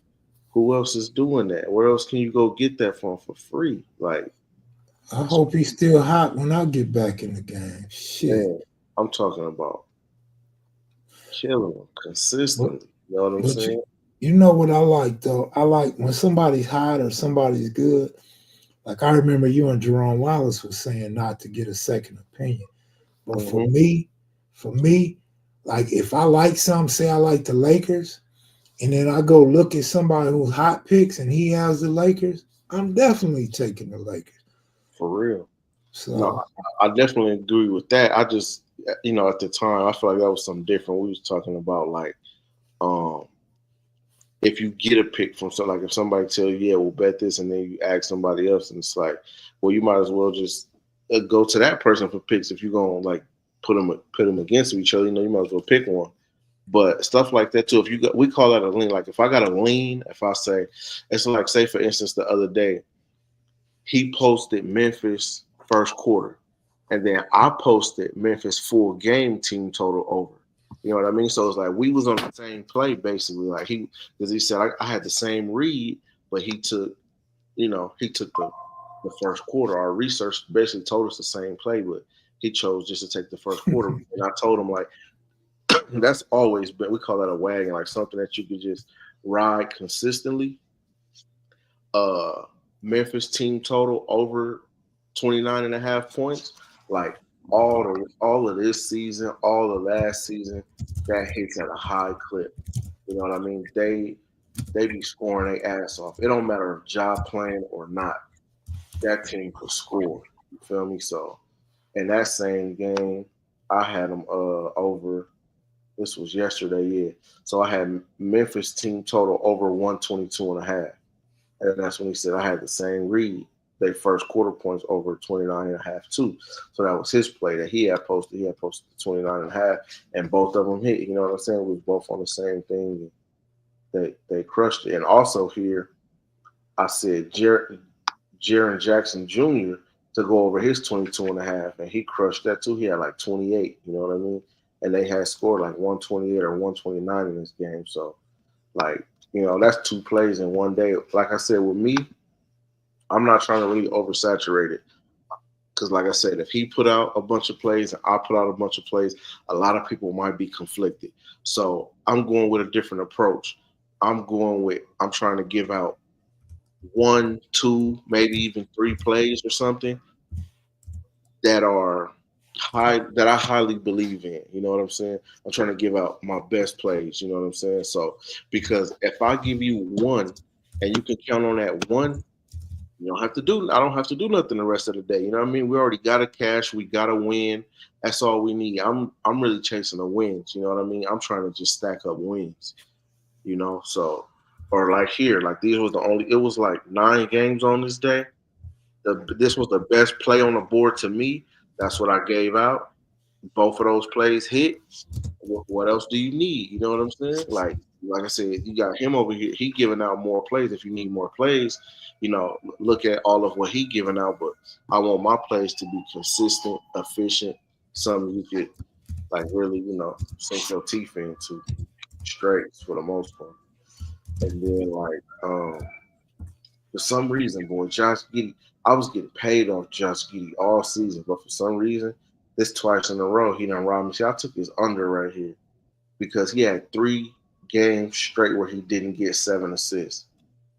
[SPEAKER 2] who else is doing that? Where else can you go get that from for free? Like,
[SPEAKER 1] I hope he's still hot when I get back in the game. Shit.
[SPEAKER 2] man, I'm talking about killing them
[SPEAKER 1] But
[SPEAKER 2] consistently. You know what I'm
[SPEAKER 1] but
[SPEAKER 2] saying?
[SPEAKER 1] you know what I like though? I like when somebody's hot or somebody's good. Like I remember you and Jerome Wallace was saying not to get a second opinion. But
[SPEAKER 2] Mm-hmm.
[SPEAKER 1] for me, like if I like something, say I like the Lakers, and then I go look at somebody who's hot picks and he has the Lakers, I'm definitely taking the Lakers.
[SPEAKER 2] For real. No,
[SPEAKER 1] So
[SPEAKER 2] I definitely agree with that. I just, at the time, I feel like that was something different. We was talking about like, um, if you get a pick from like if somebody tell you, yeah, we'll bet this, and then you ask somebody else, and it's like, well, you might as well just go to that person for picks if you're gonna like put them against each other. You might as well pick one. But stuff like that too. If you got, we call that a lean. Like if I got a lean, if I say, it's like say for instance the other day, he posted Memphis first quarter. and then I posted Memphis full game team total over. You know what I mean? So it's like we was on the same play basically. Like because he said I had the same read, but he took the first quarter. Our research basically told us the same play, but he chose just to take the first quarter. And I told him like that's always been, we call that a wagon, like something that you could just ride consistently. uh Memphis team total over 29 and a half points. Like all of this season, all of last season, that hits at a high clip. You know what I mean? They be scoring their ass off. It don't matter if job playing or not. That team could score. You feel me? So in that same game, I had them over. This was yesterday, yeah. So I had Memphis team total over 122 and a half. And that's when he said I had the same read. They first quarter points over 29 and a half too. So that was his play that he had posted. He had posted 29 and a half, and both of them hit. You know what I'm saying? We was both on the same thing. They crushed it. And also here, I said Jaren Jackson Jr. to go over his 22 and a half, and he crushed that too. He had like 28. You know what I mean? And they had scored like 128 or 129 in this game. So like, that's two plays in one day. Like I said, with me, I'm not trying to really oversaturate it. Because like I said, if he put out a bunch of plays and I put out a bunch of plays, a lot of people might be conflicted. So I'm going with a different approach. I'm trying to give out 1, 2, maybe even 3 plays or something that are that I highly believe in. You know what I'm saying? I'm trying to give out my best plays. You know what I'm saying? So because if I give you one and you can count on that one, I don't have to do nothing the rest of the day. You know what I mean? We already got a cash, we got a win. That's all we need. I'm really chasing the wins. You know what I mean? I'm trying to just stack up wins. So or like here, like these was it was like 9 games on this day. This was the best play on the board to me. That's what I gave out. Both of those plays hit. What else do you need? You know what I'm saying? Like I said, you got him over here. He giving out more plays. If you need more plays, look at all of what he giving out. But I want my plays to be consistent, efficient, something you could like really, sink your teeth into straight for the most part. And then for some reason, boy, Josh Giddey, I was getting paid off Josh Giddey all season, but for some reason, this twice in a row, he done robbed me. See, I took his under right here because he had 3 games straight where he didn't get 7 assists.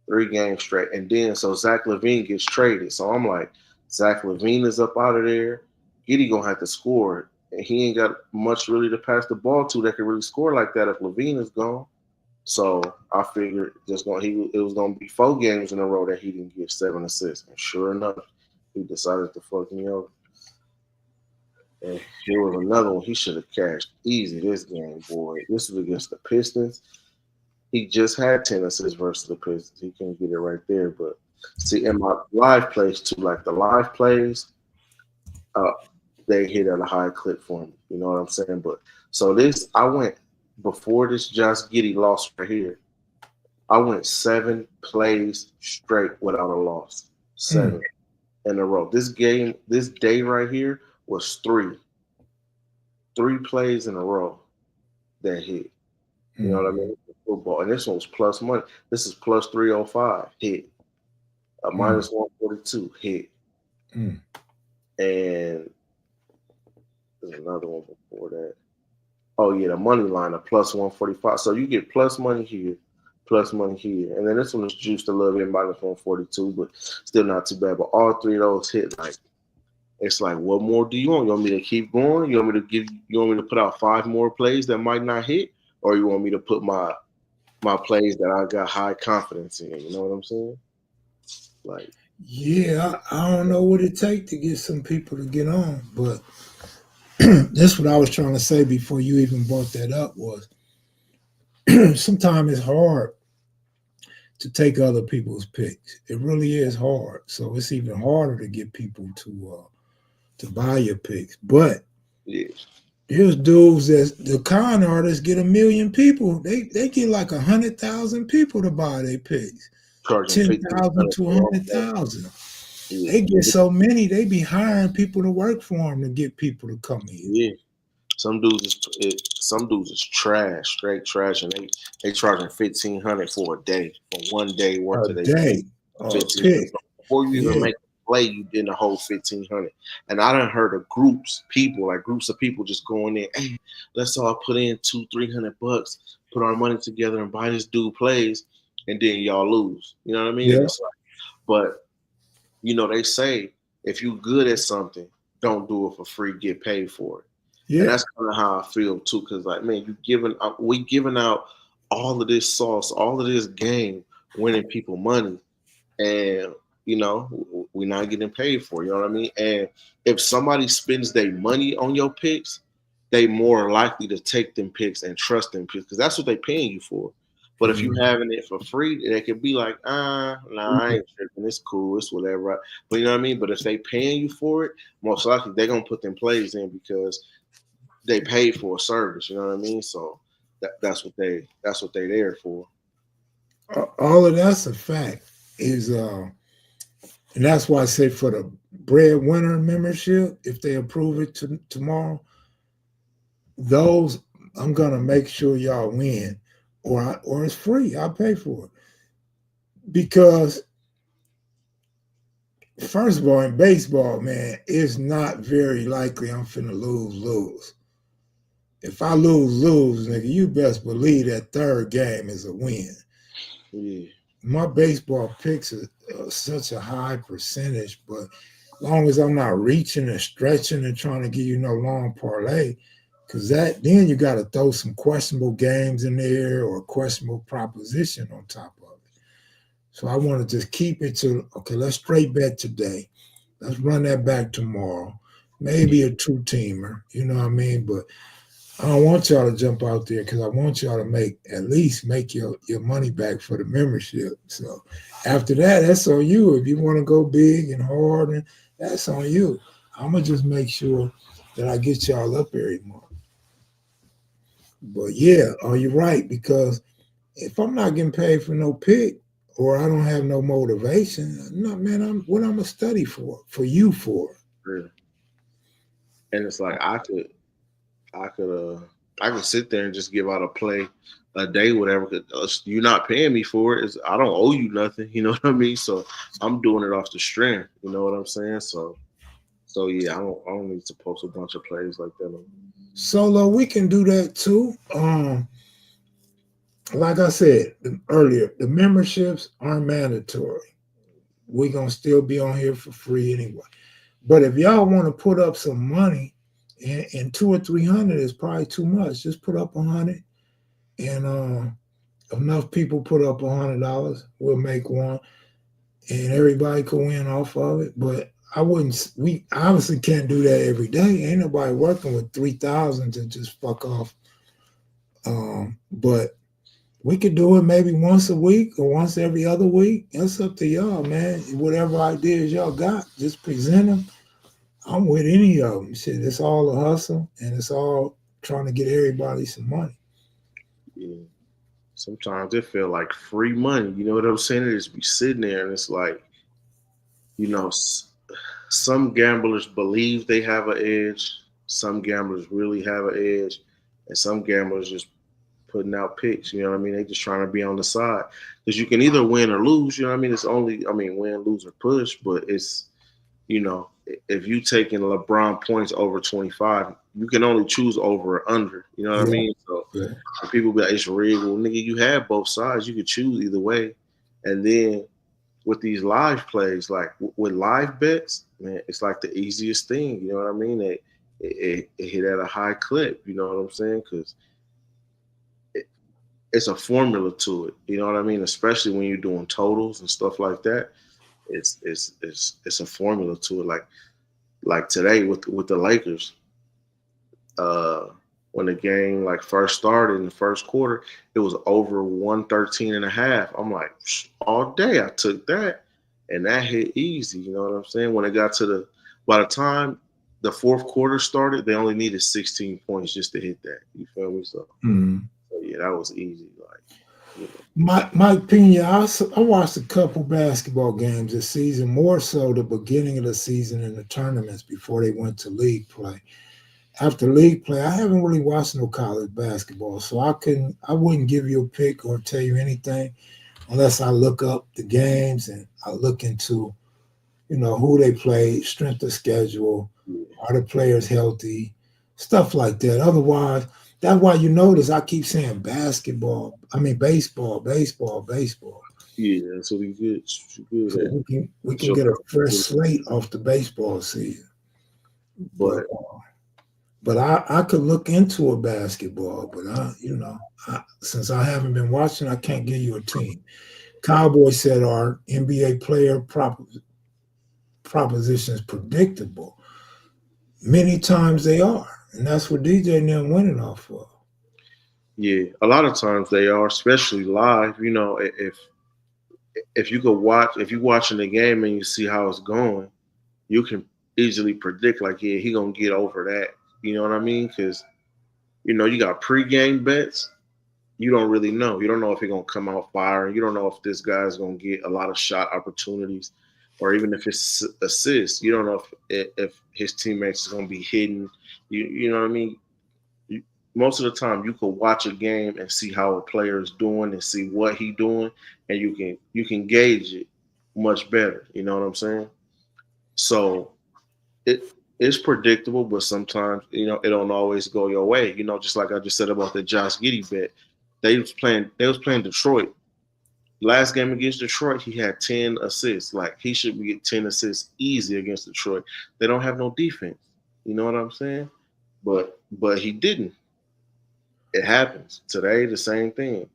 [SPEAKER 2] 3 games straight. And then, so Zach LaVine gets traded. So I'm like, Zach LaVine is up out of there. Giddey going to have to score. And he ain't got much really to pass the ball to that can really score like that if LaVine is gone. So I figured it was gonna be 4 games in a row that he didn't get 7 assists, and sure enough, he decided to fuck me over. And here was another one he should have cashed easy this game, boy. This was against the Pistons. He just had 10 assists versus the Pistons. He couldn't get it right there, but see in my live plays too, like the live plays, they hit at a high clip for me. You know what I'm saying? But so I went. Before this Josh Giddey loss right here, I went 7 plays straight without a loss. 7 in a row. This day right here was 3. 3 plays in a row that hit. You know what I mean? Football. And this one was plus money. This is plus 305 hit. Minus 142 hit. And there's another one before that. Oh, yeah, the money line of plus 145. So you get plus money here, plus money here. And then this one is juiced a little bit, minus 142, but still not too bad. But all 3 of those hit. It's like, what more do you want? You want me to keep going? You want me to put out 5 more plays that might not hit? Or you want me to put my plays that I got high confidence in? You know what I'm saying?
[SPEAKER 1] Yeah, I don't know what it takes to get some people to get on, but that's what I was trying to say before you even brought that up was sometimes it's hard to take other people's picks. It really is hard. So it's even harder to get people to buy your picks. But there's dudes that the con artists get 1 million people. They get like 100,000 people to buy their picks. 10,000 to 100,000.
[SPEAKER 2] Yeah,
[SPEAKER 1] They get so many, they be hiring people to work for them to get people to come in.
[SPEAKER 2] yeah. Some dudes is trash, straight trash, and they charging 1,500 for a day, for one day worth
[SPEAKER 1] A
[SPEAKER 2] of their pay.
[SPEAKER 1] day, a
[SPEAKER 2] 1,500.
[SPEAKER 1] pick.
[SPEAKER 2] So before you even
[SPEAKER 1] Yeah,
[SPEAKER 2] make a play, you did the whole 1,500. And I done heard of groups of people just going in. Hey, let's all put in 200-300 bucks, put our money together, and buy this dude plays, and then y'all lose. You know what I mean? And
[SPEAKER 1] yeah,
[SPEAKER 2] it's like, but they say if you good at something, don't do it for free, get paid for it. And
[SPEAKER 1] yeah,
[SPEAKER 2] that's kind of how I feel too, because like, man, we giving out all of this sauce, all of this game, winning people money, and we're not getting paid for it, you know what I mean? And if somebody spends their money on your picks, they more likely to take them picks and trust them picks, because that's what they're paying you for. But if you
[SPEAKER 1] mhm,
[SPEAKER 2] having it for free, they could be like, nah, I
[SPEAKER 1] yeah.
[SPEAKER 2] ain't tripping. It's cool. It's whatever. Right? But you know what I mean? But if they paying you for it, most likely they're gonna put them plays in because they paid for a service. You know what I mean? So that's what they there for.
[SPEAKER 1] All of that's a fact. Is and that's why I say for the breadwinner membership, if they approve it tomorrow, those I'm gonna make sure y'all win, or it's free. I'll pay for it because first of all, in baseball, man, it's not very likely I'm finna lose. If I lose, nigga, you best believe that third game is a win.
[SPEAKER 2] Yeah,
[SPEAKER 1] My baseball picks are such a high percentage, but as long as I'm not reaching and stretching and trying to give you no long parlay, because then you got to throw some questionable games in there or questionable proposition on top of it. So I want to just keep it to okay. Let's straight bet today. Let's run that back tomorrow. Maybe
[SPEAKER 2] yeah,
[SPEAKER 1] a two teamer, you know what I mean? But I don't want y'all to jump out there because I want y'all to at least make your money back for the membership. So after that, that's on you. If you want to go big and hard, and that's on you. I'm gonna just make sure that I get y'all up every month. But yeah, are you right? Because if I'm not getting paid for no pick or I don't have no motivation, no man, what I'm gonna study for you for.
[SPEAKER 2] really. And it's like I could sit there and just give out a play a day, whatever. 'Cause you're not paying me for it. I don't owe you nothing. You know what I mean? So I'm doing it off the strength. You know what I'm saying? So yeah, I don't need to post a bunch of plays like that.
[SPEAKER 1] Solo, we can do that too. Like I said earlier, the memberships aren't mandatory. We're gonna still be on here for free anyway. But if y'all want to put up some money, and 200 or 300 is probably too much, just put up 100, and enough people put up $100, we'll make one, and everybody can win off of it. But I wouldn't. We obviously can't do that every day. Ain't nobody working with 3,000 to just fuck off. But we could do it maybe once a week or once every other week. That's up to y'all, man. Whatever ideas y'all got, just present them. I'm with any of them. Shit, it's all a hustle, and it's all trying to get everybody some money.
[SPEAKER 2] Yeah. Sometimes it feel like free money. You know what I'm saying? It just be sitting there, and it's like, you know, some gamblers believe they have an edge. Some gamblers really have an edge, and some gamblers just putting out picks. You know what I mean? They just trying to be on the side because you can either win or lose. You know what I mean? It's only, win, lose, or push. But it's, if you taking LeBron points over 25, you can only choose over or under. You know what I
[SPEAKER 1] Yeah,
[SPEAKER 2] mean? So
[SPEAKER 1] yeah,
[SPEAKER 2] when people be like, it's rigged. Well, nigga, you have both sides. You could choose either way. And then with these live plays, like with live bets, man, it's like the easiest thing. You know what I mean? It hit at a high clip. You know what I'm saying? Because it, it's a formula to it. You know what I mean? Especially when you're doing totals and stuff like that. It's a formula to it. Like today with the Lakers, uh, when the game like first started in the first quarter, it was over 113 and a half. I'm like, all day I took that and that hit easy. You know what I'm saying? When it got by the time the fourth quarter started, they only needed 16 points just to hit that. You feel me? So,
[SPEAKER 1] mm,
[SPEAKER 2] so yeah, that was easy. Like, You know.
[SPEAKER 1] Mike Pena, I watched a couple basketball games this season, more so the beginning of the season and the tournaments before they went to league play. After league play, I haven't really watched no college basketball, so I wouldn't give you a pick or tell you anything unless I look up the games and I look into, who they play, strength of schedule,
[SPEAKER 2] Yeah,
[SPEAKER 1] are the players healthy, stuff like that. Otherwise, that's why you notice I keep saying basketball. I mean baseball, baseball, baseball.
[SPEAKER 2] yeah, that's what he good. Good
[SPEAKER 1] So
[SPEAKER 2] at.
[SPEAKER 1] we can
[SPEAKER 2] Show
[SPEAKER 1] get a fresh
[SPEAKER 2] good.
[SPEAKER 1] slate off the baseball season. But
[SPEAKER 2] But
[SPEAKER 1] I could look into a basketball, but since I haven't been watching, I can't give you a team. Cowboys said our NBA player proposition is predictable. Many times they are, and that's what DJ and them winning off of.
[SPEAKER 2] yeah, a lot of times they are, especially live. If you could watch, if you're watching the game and you see how it's going, you can easily predict like, yeah, he gonna get over that. You know what I mean? Because you got pregame bets. You don't really know. You don't know if he's gonna come out firing. You don't know if this guy's gonna get a lot of shot opportunities, or even if it's assists. You don't know if his teammates is gonna be hitting. You know what I mean? You, most of the time, you could watch a game and see how a player is doing and see what he doing, and you can gauge it much better. You know what I'm saying? So it is predictable, but sometimes it don't always go your way. Just like I just said about the Josh Giddey bet. They was playing Detroit. Last game against Detroit, he had 10 assists. Like he should get 10 assists easy against Detroit. They don't have no defense. You know what I'm saying? But he didn't. It happens. Today, the same thing.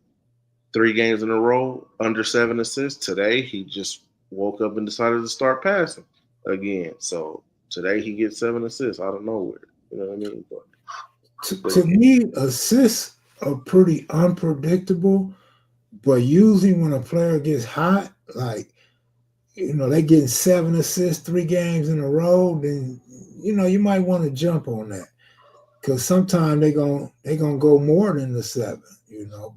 [SPEAKER 2] 3 games in a row, under 7 assists. Today, he just woke up and decided to start passing again. So today, he gets 7 assists out of nowhere. You know what I mean? But
[SPEAKER 1] To me, assists are pretty unpredictable, but usually when a player gets hot, like they getting 7 assists 3 games in a row, then you might want to jump on that because sometimes they gonna go more than the seven,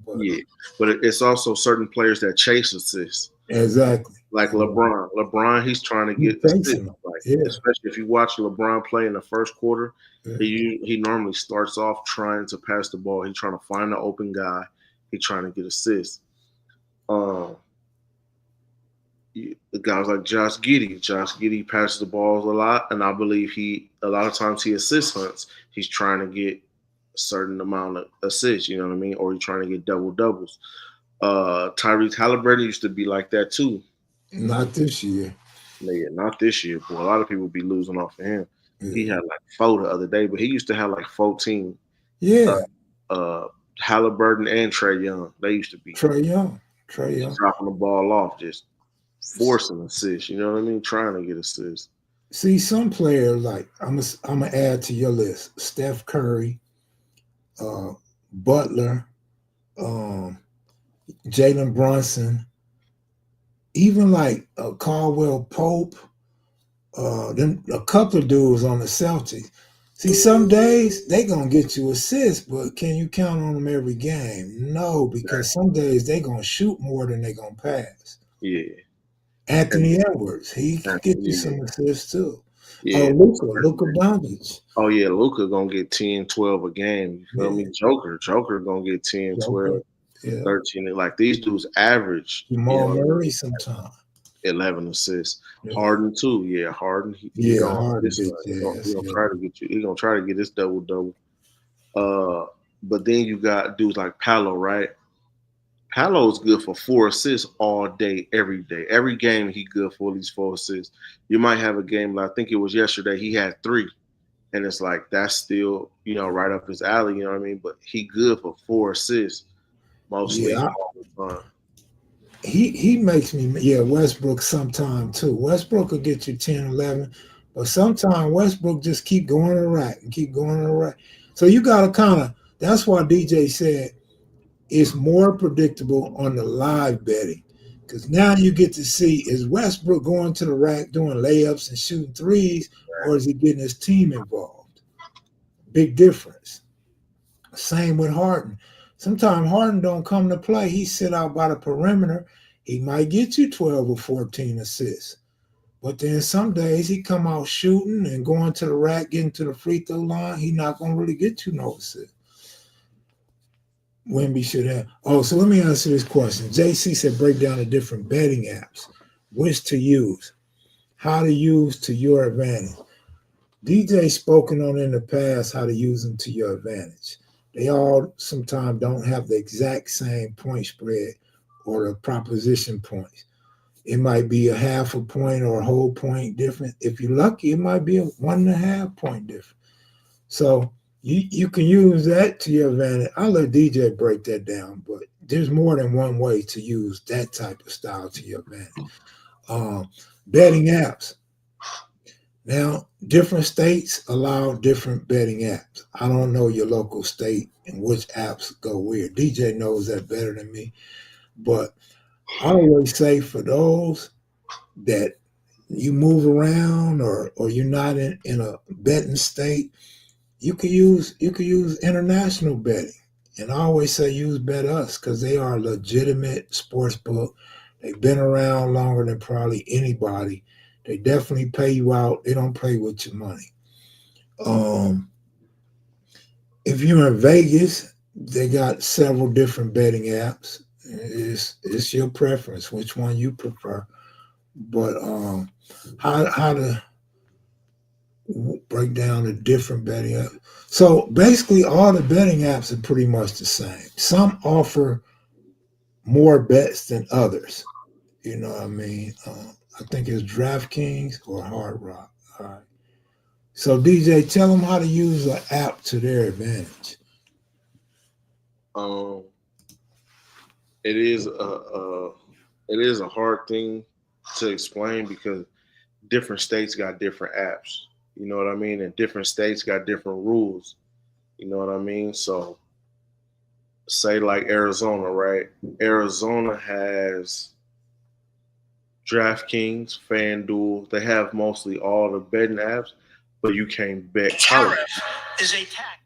[SPEAKER 1] But
[SPEAKER 2] yeah, but it's also certain players that chase assists.
[SPEAKER 1] exactly,
[SPEAKER 2] Like LeBron. LeBron, he's trying to
[SPEAKER 1] he's
[SPEAKER 2] get
[SPEAKER 1] facing
[SPEAKER 2] assists.
[SPEAKER 1] them.
[SPEAKER 2] Like
[SPEAKER 1] Yeah,
[SPEAKER 2] especially if you watch LeBron play in the first quarter,
[SPEAKER 1] yeah.
[SPEAKER 2] he normally starts off trying to pass the ball. He's trying to find the open guy. He's trying to get assists. Um, the guys like Josh Giddey. Josh Giddey passes the balls a lot, and I believe he a lot of times he assist hunts. He's trying to get a certain amount of assists. You know what I mean? Or he's trying to get double doubles. Tyrese Halliburton used to be like that too.
[SPEAKER 1] Not this year.
[SPEAKER 2] Yeah, not this year, boy. A lot of people be losing off of him. He
[SPEAKER 1] Yeah,
[SPEAKER 2] had like 4 the other day, but he used to have like 14. Uh,
[SPEAKER 1] yeah.
[SPEAKER 2] uh, Halliburton and Trey Young, they used to be
[SPEAKER 1] Trey Young, Trey
[SPEAKER 2] just
[SPEAKER 1] Young.
[SPEAKER 2] dropping the ball off, just forcing assists. You know what I mean? Trying to get assists.
[SPEAKER 1] See, some players like I'm gonna add to your list: Steph Curry, Butler, um, Jalen Brunson, even like Caldwell Pope. Then a couple of dudes on the Celtics. See, some days they gonna get you assists, but can you count on them every game? No, because some days they gonna shoot more than they gonna pass.
[SPEAKER 2] Yeah, and
[SPEAKER 1] Anthony Edwards, he can get you
[SPEAKER 2] yeah,
[SPEAKER 1] some assists too.
[SPEAKER 2] yeah.
[SPEAKER 1] Luka Doncic,
[SPEAKER 2] Oh yeah, Luca gonna get 10, 12 a game. You feel me?
[SPEAKER 1] yeah,
[SPEAKER 2] Joker gonna get 10,
[SPEAKER 1] Joker,
[SPEAKER 2] 12,
[SPEAKER 1] yeah,
[SPEAKER 2] 13. And like these dudes average,
[SPEAKER 1] Jamal Murray sometime.
[SPEAKER 2] 11 assists.
[SPEAKER 1] Yeah,
[SPEAKER 2] Harden too. Yeah, Harden. He
[SPEAKER 1] yeah,
[SPEAKER 2] gonna
[SPEAKER 1] Harden
[SPEAKER 2] this
[SPEAKER 1] big
[SPEAKER 2] he
[SPEAKER 1] ass.
[SPEAKER 2] gonna
[SPEAKER 1] Yeah,
[SPEAKER 2] try to get you. He gonna try to get this double double. But then you got dudes like Palo, right? Palo's good for 4 assists all day, every day. Every game he good for at least 4 assists. You might have a game like I think it was yesterday, he had 3. And it's like that's still, right up his alley, you know what I mean? But he good for 4 assists mostly
[SPEAKER 1] yeah.
[SPEAKER 2] all the time.
[SPEAKER 1] He makes me, yeah, Westbrook sometime too. Westbrook will get you 10, 11, but sometimes Westbrook just keep going to the rack and keep going to the rack. So you got to kind of, that's why DJ said it's more predictable on the live betting because now you get to see is Westbrook going to the rack doing layups and shooting threes, or is he getting his team involved? Big difference. Same with Harden. Sometimes Harden don't come to play. He sit out by the perimeter. He might get you 12 or 14 assists. But then some days he come out shooting and going to the rack, getting to the free throw line. He not gonna really get you no assist. Wemby should have. Oh, so let me answer this question. JC said break down the different betting apps. Which to use? How to use to your advantage. DJ spoken on in the past how to use them to your advantage. They all sometimes don't have the exact same point spread or the proposition points. It might be a half a point or a whole point different. If you're lucky, it might be a 1.5 point difference. So you can use that to your advantage. I'll let DJ break that down, but there's more than one way to use that type of style to your advantage. Betting apps. Now, different states allow different betting apps. I don't know your local state and which apps go where. DJ knows that better than me. But I always say for those that you move around or you're not in a betting state, you could use international betting. And I always say use Bet Us because they are a legitimate sports book. They've been around longer than probably anybody. They definitely pay you out. They don't play with your money. Um, if you're in Vegas, they got several different betting apps. It's your preference, which one you prefer. But how to break down the different betting apps. So basically, all the betting apps are pretty much the same. Some offer more bets than others. You know what I mean? I think it's DraftKings or Hard Rock. All right. So DJ, tell them how to use an app to their advantage.
[SPEAKER 2] Um, it is a hard thing to explain because different states got different apps. You know what I mean? And different states got different rules. You know what I mean? So say like Arizona, right? Arizona has DraftKings, FanDuel. They have mostly all the betting apps, but you can't bet college. Is a tax.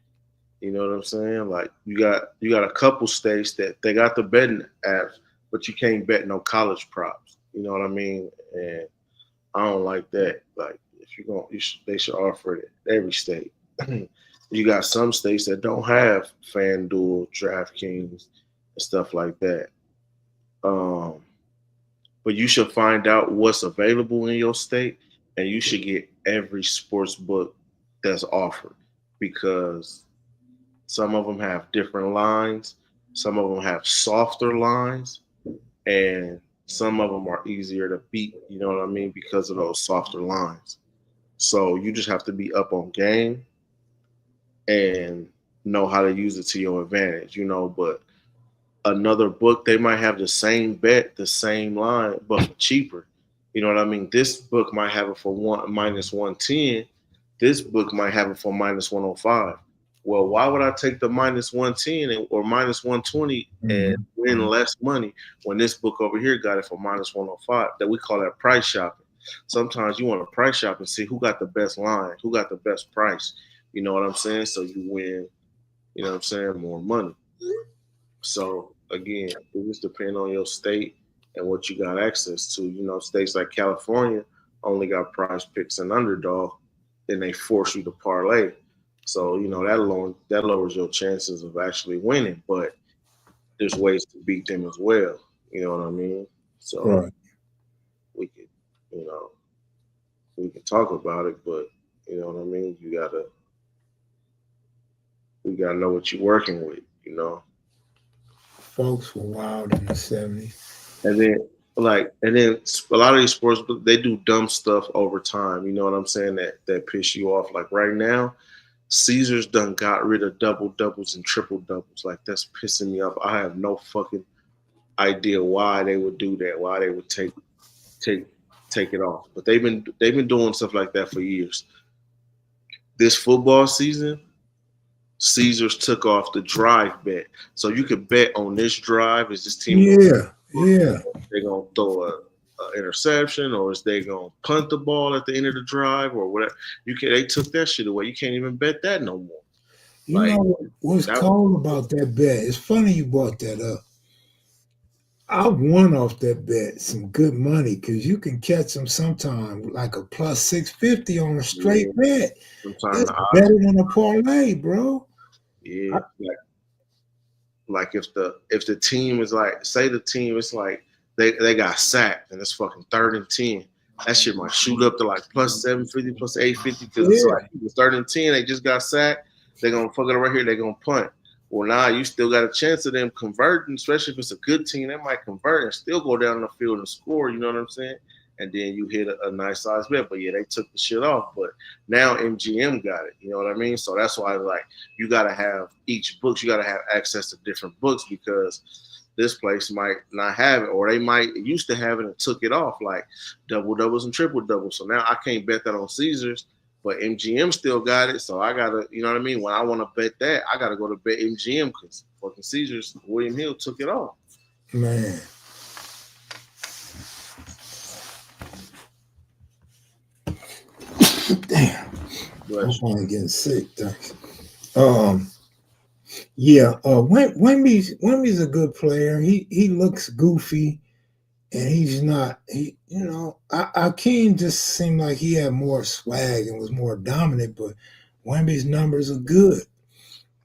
[SPEAKER 2] You know what I'm saying? Like you got a couple states that they got the betting apps, but you can't bet no college props. You know what I mean? And I don't like that. Like if you're going, they should offer it at every state. You got some states that don't have FanDuel, DraftKings, and stuff like that. Um, but you should find out what's available in your state, and you should get every sports book that's offered because some of them have different lines, some of them have softer lines, and some of them are easier to beat. You know what I mean? Because of those softer lines. So you just have to be up on game and know how to use it to your advantage, but another book, they might have the same bet, the same line, but for cheaper. You know what I mean? This book might have it for minus 110. This book might have it for minus 105. Well, why would I take the minus 110 or minus 120 and win less money when this book over here got it for minus 105? That we call that price shopping. Sometimes you want to price shop and see who got the best line, who got the best price. You know what I'm saying? So you win, you know what I'm saying, more money. So again, it just depends on your state and what you got access to. States like California only got prize picks and underdog, then they force you to parlay. So, that lowers your chances of actually winning, but there's ways to beat them as well. You know what I mean? So
[SPEAKER 1] Right.
[SPEAKER 2] we could, you know, we can talk about it, but you know what I mean? We gotta know what you're working with.
[SPEAKER 1] Folks were wild in the 70s.
[SPEAKER 2] And then and then a lot of these sports they do dumb stuff over time. You know what I'm saying? That piss you off. Like right now, Caesars done got rid of double doubles and triple doubles. Like that's pissing me off. I have no fucking idea why they would do that. Why they would take take it off. But they've been doing stuff like that for years. This football season, Caesars took off the drive bet, so you could bet on this drive. Is this team
[SPEAKER 1] Yeah, yeah.
[SPEAKER 2] they're gonna throw a interception, or is they gonna punt the ball at the end of the drive, or whatever? They took that shit away. You can't even bet that no more.
[SPEAKER 1] You
[SPEAKER 2] Like
[SPEAKER 1] know what's
[SPEAKER 2] that was
[SPEAKER 1] cold about that bet? It's funny you brought that up. I won off that bet some good money because you can catch them sometime like a plus 650 on a straight
[SPEAKER 2] yeah.
[SPEAKER 1] bet.
[SPEAKER 2] Sometimes
[SPEAKER 1] It's
[SPEAKER 2] the odds,
[SPEAKER 1] better than a parlay, bro.
[SPEAKER 2] yeah.
[SPEAKER 1] I,
[SPEAKER 2] Like if the team is like, say the team is like they got sacked and it's fucking 3rd and 10, that shit might shoot up to like plus 750, plus 850 because it's like
[SPEAKER 1] yeah,
[SPEAKER 2] it's 3rd and 10, they just got sacked, they're gonna fuck it right here, they're gonna punt. Well, now you still got a chance of them converting, especially if it's a good team. They might convert and still go down the field and score. You know what I'm saying? And then you hit a nice size bet. But yeah, they took the shit off. But now MGM got it. You know what I mean? So that's why like you gotta have each books. You gotta have access to different books because this place might not have it, or they might used to have it and took it off, like double doubles and triple doubles. So now I can't bet that on Caesars, but MGM still got it. So I gotta, you know what I mean? When I want to bet that, I gotta go to bet MGM because fucking Caesars, William Hill took it off.
[SPEAKER 1] man. Damn. I'm
[SPEAKER 2] Bless
[SPEAKER 1] probably getting sick. Thanks. Um, yeah. Wemby's a good player. He looks goofy, and he's not. Akeem just seemed like he had more swag and was more dominant, but Wemby's numbers are good.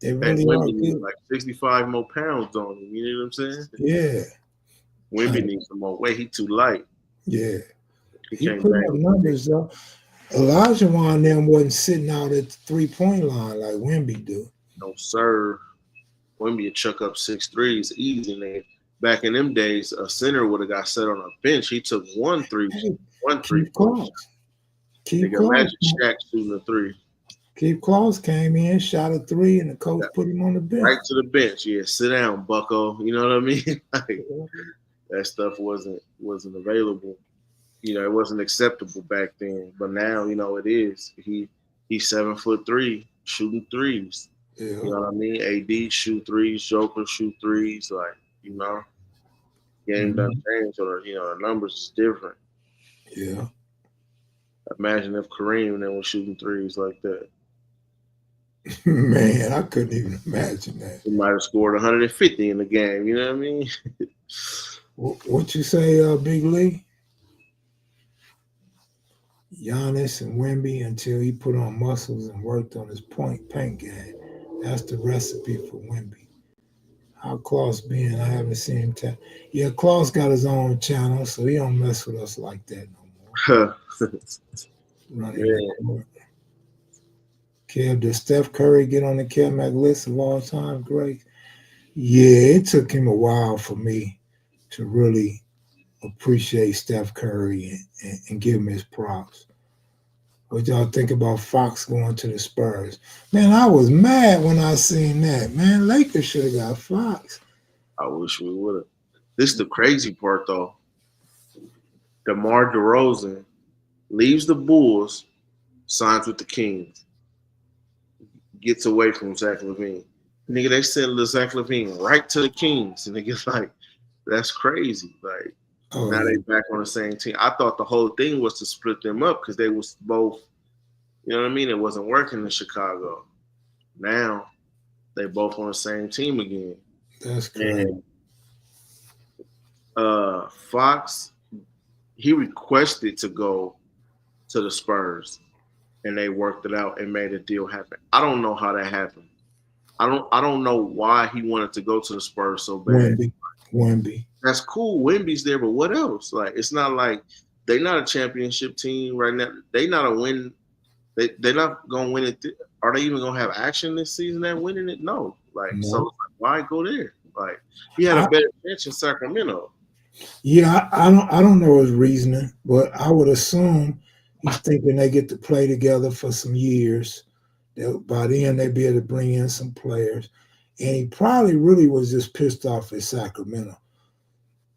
[SPEAKER 1] They
[SPEAKER 2] you. And
[SPEAKER 1] really are
[SPEAKER 2] Wimby needs
[SPEAKER 1] good.
[SPEAKER 2] like 65 more pounds on him. You know what I'm saying?
[SPEAKER 1] Yeah.
[SPEAKER 2] Wimby needs some more weight. He too light.
[SPEAKER 1] Yeah.
[SPEAKER 2] He
[SPEAKER 1] He
[SPEAKER 2] can't
[SPEAKER 1] put
[SPEAKER 2] bang
[SPEAKER 1] up
[SPEAKER 2] with the big.
[SPEAKER 1] numbers though. Elijah Wan them wasn't sitting out at the 3 point line like Wemby do.
[SPEAKER 2] No sir. Wimby would chuck up 6 threes easy, nigga. Back in them days, a center would have got set on a bench. He took
[SPEAKER 1] Hey,
[SPEAKER 2] one three
[SPEAKER 1] Keith
[SPEAKER 2] point shot.
[SPEAKER 1] Claus. Keith
[SPEAKER 2] Nigga,
[SPEAKER 1] Claus.
[SPEAKER 2] imagine Shaq shooting a three.
[SPEAKER 1] Keith Claus came in, shot a three, and the coach
[SPEAKER 2] Got
[SPEAKER 1] put him on the bench.
[SPEAKER 2] right to the bench. Yeah, sit down, Bucko. You know what I mean? Like that stuff wasn't available. You know, it wasn't acceptable back then. But now, you know, it is. He's 7'3", shooting threes. You
[SPEAKER 1] Yeah.
[SPEAKER 2] know what I mean? AD shoot threes, Joker shoot threes. Like, you know, game done
[SPEAKER 1] Mhm.
[SPEAKER 2] changed, or the numbers is different.
[SPEAKER 1] Yeah.
[SPEAKER 2] Imagine if Kareem then was shooting threes like that.
[SPEAKER 1] Man, I couldn't even imagine that.
[SPEAKER 2] He might have scored 150 in the game. You know what I mean?
[SPEAKER 1] What you say, Big Lee? Giannis and Wemby until he put on muscles and worked on his point paint game. That's the recipe for Wemby. How Klaus been? I haven't seen him. Yeah, Klaus got his own channel, so he don't mess with us like that no more. Running the
[SPEAKER 2] Man,
[SPEAKER 1] court. Kev, does Steph Curry get on the Kev Mac list of all time great? Yeah, it took him a while for me to really appreciate Steph Curry and give him his props. What y'all think about Fox going to the Spurs? Man, I was mad when I seen that. Man, Lakers should have got Fox.
[SPEAKER 2] I wish we would have. This is the crazy part, though. DeMar DeRozan leaves the Bulls, signs with the Kings, gets away from Zach LaVine. Nigga, they send Zach LaVine right to the Kings, and niggas like, that's crazy. Like,
[SPEAKER 1] Oh
[SPEAKER 2] now they
[SPEAKER 1] yeah,
[SPEAKER 2] back on the same team. I thought the whole thing was to split them up because they was both, you know what I mean? It wasn't working in Chicago. Now they both on the same team again.
[SPEAKER 1] that's crazy.
[SPEAKER 2] And Fox, he requested to go to the Spurs, and they worked it out and made a deal happen. I don't know how that happened. I don't know why he wanted to go to the Spurs so bad.
[SPEAKER 1] Wemby, Wemby.
[SPEAKER 2] That's cool. Wimby's there, but what else? Like, it's not like they're not a championship team right now. They not a win. They're not gonna win it. Are they even gonna have action this season at winning it? No. Like, so
[SPEAKER 1] No,
[SPEAKER 2] why go there? Like, he had a
[SPEAKER 1] I
[SPEAKER 2] better chance in Sacramento.
[SPEAKER 1] yeah, I don't know his reasoning, but I would assume he's thinking they get to play together for some years. By then they'll be able to bring in some players, and he probably really was just pissed off at Sacramento.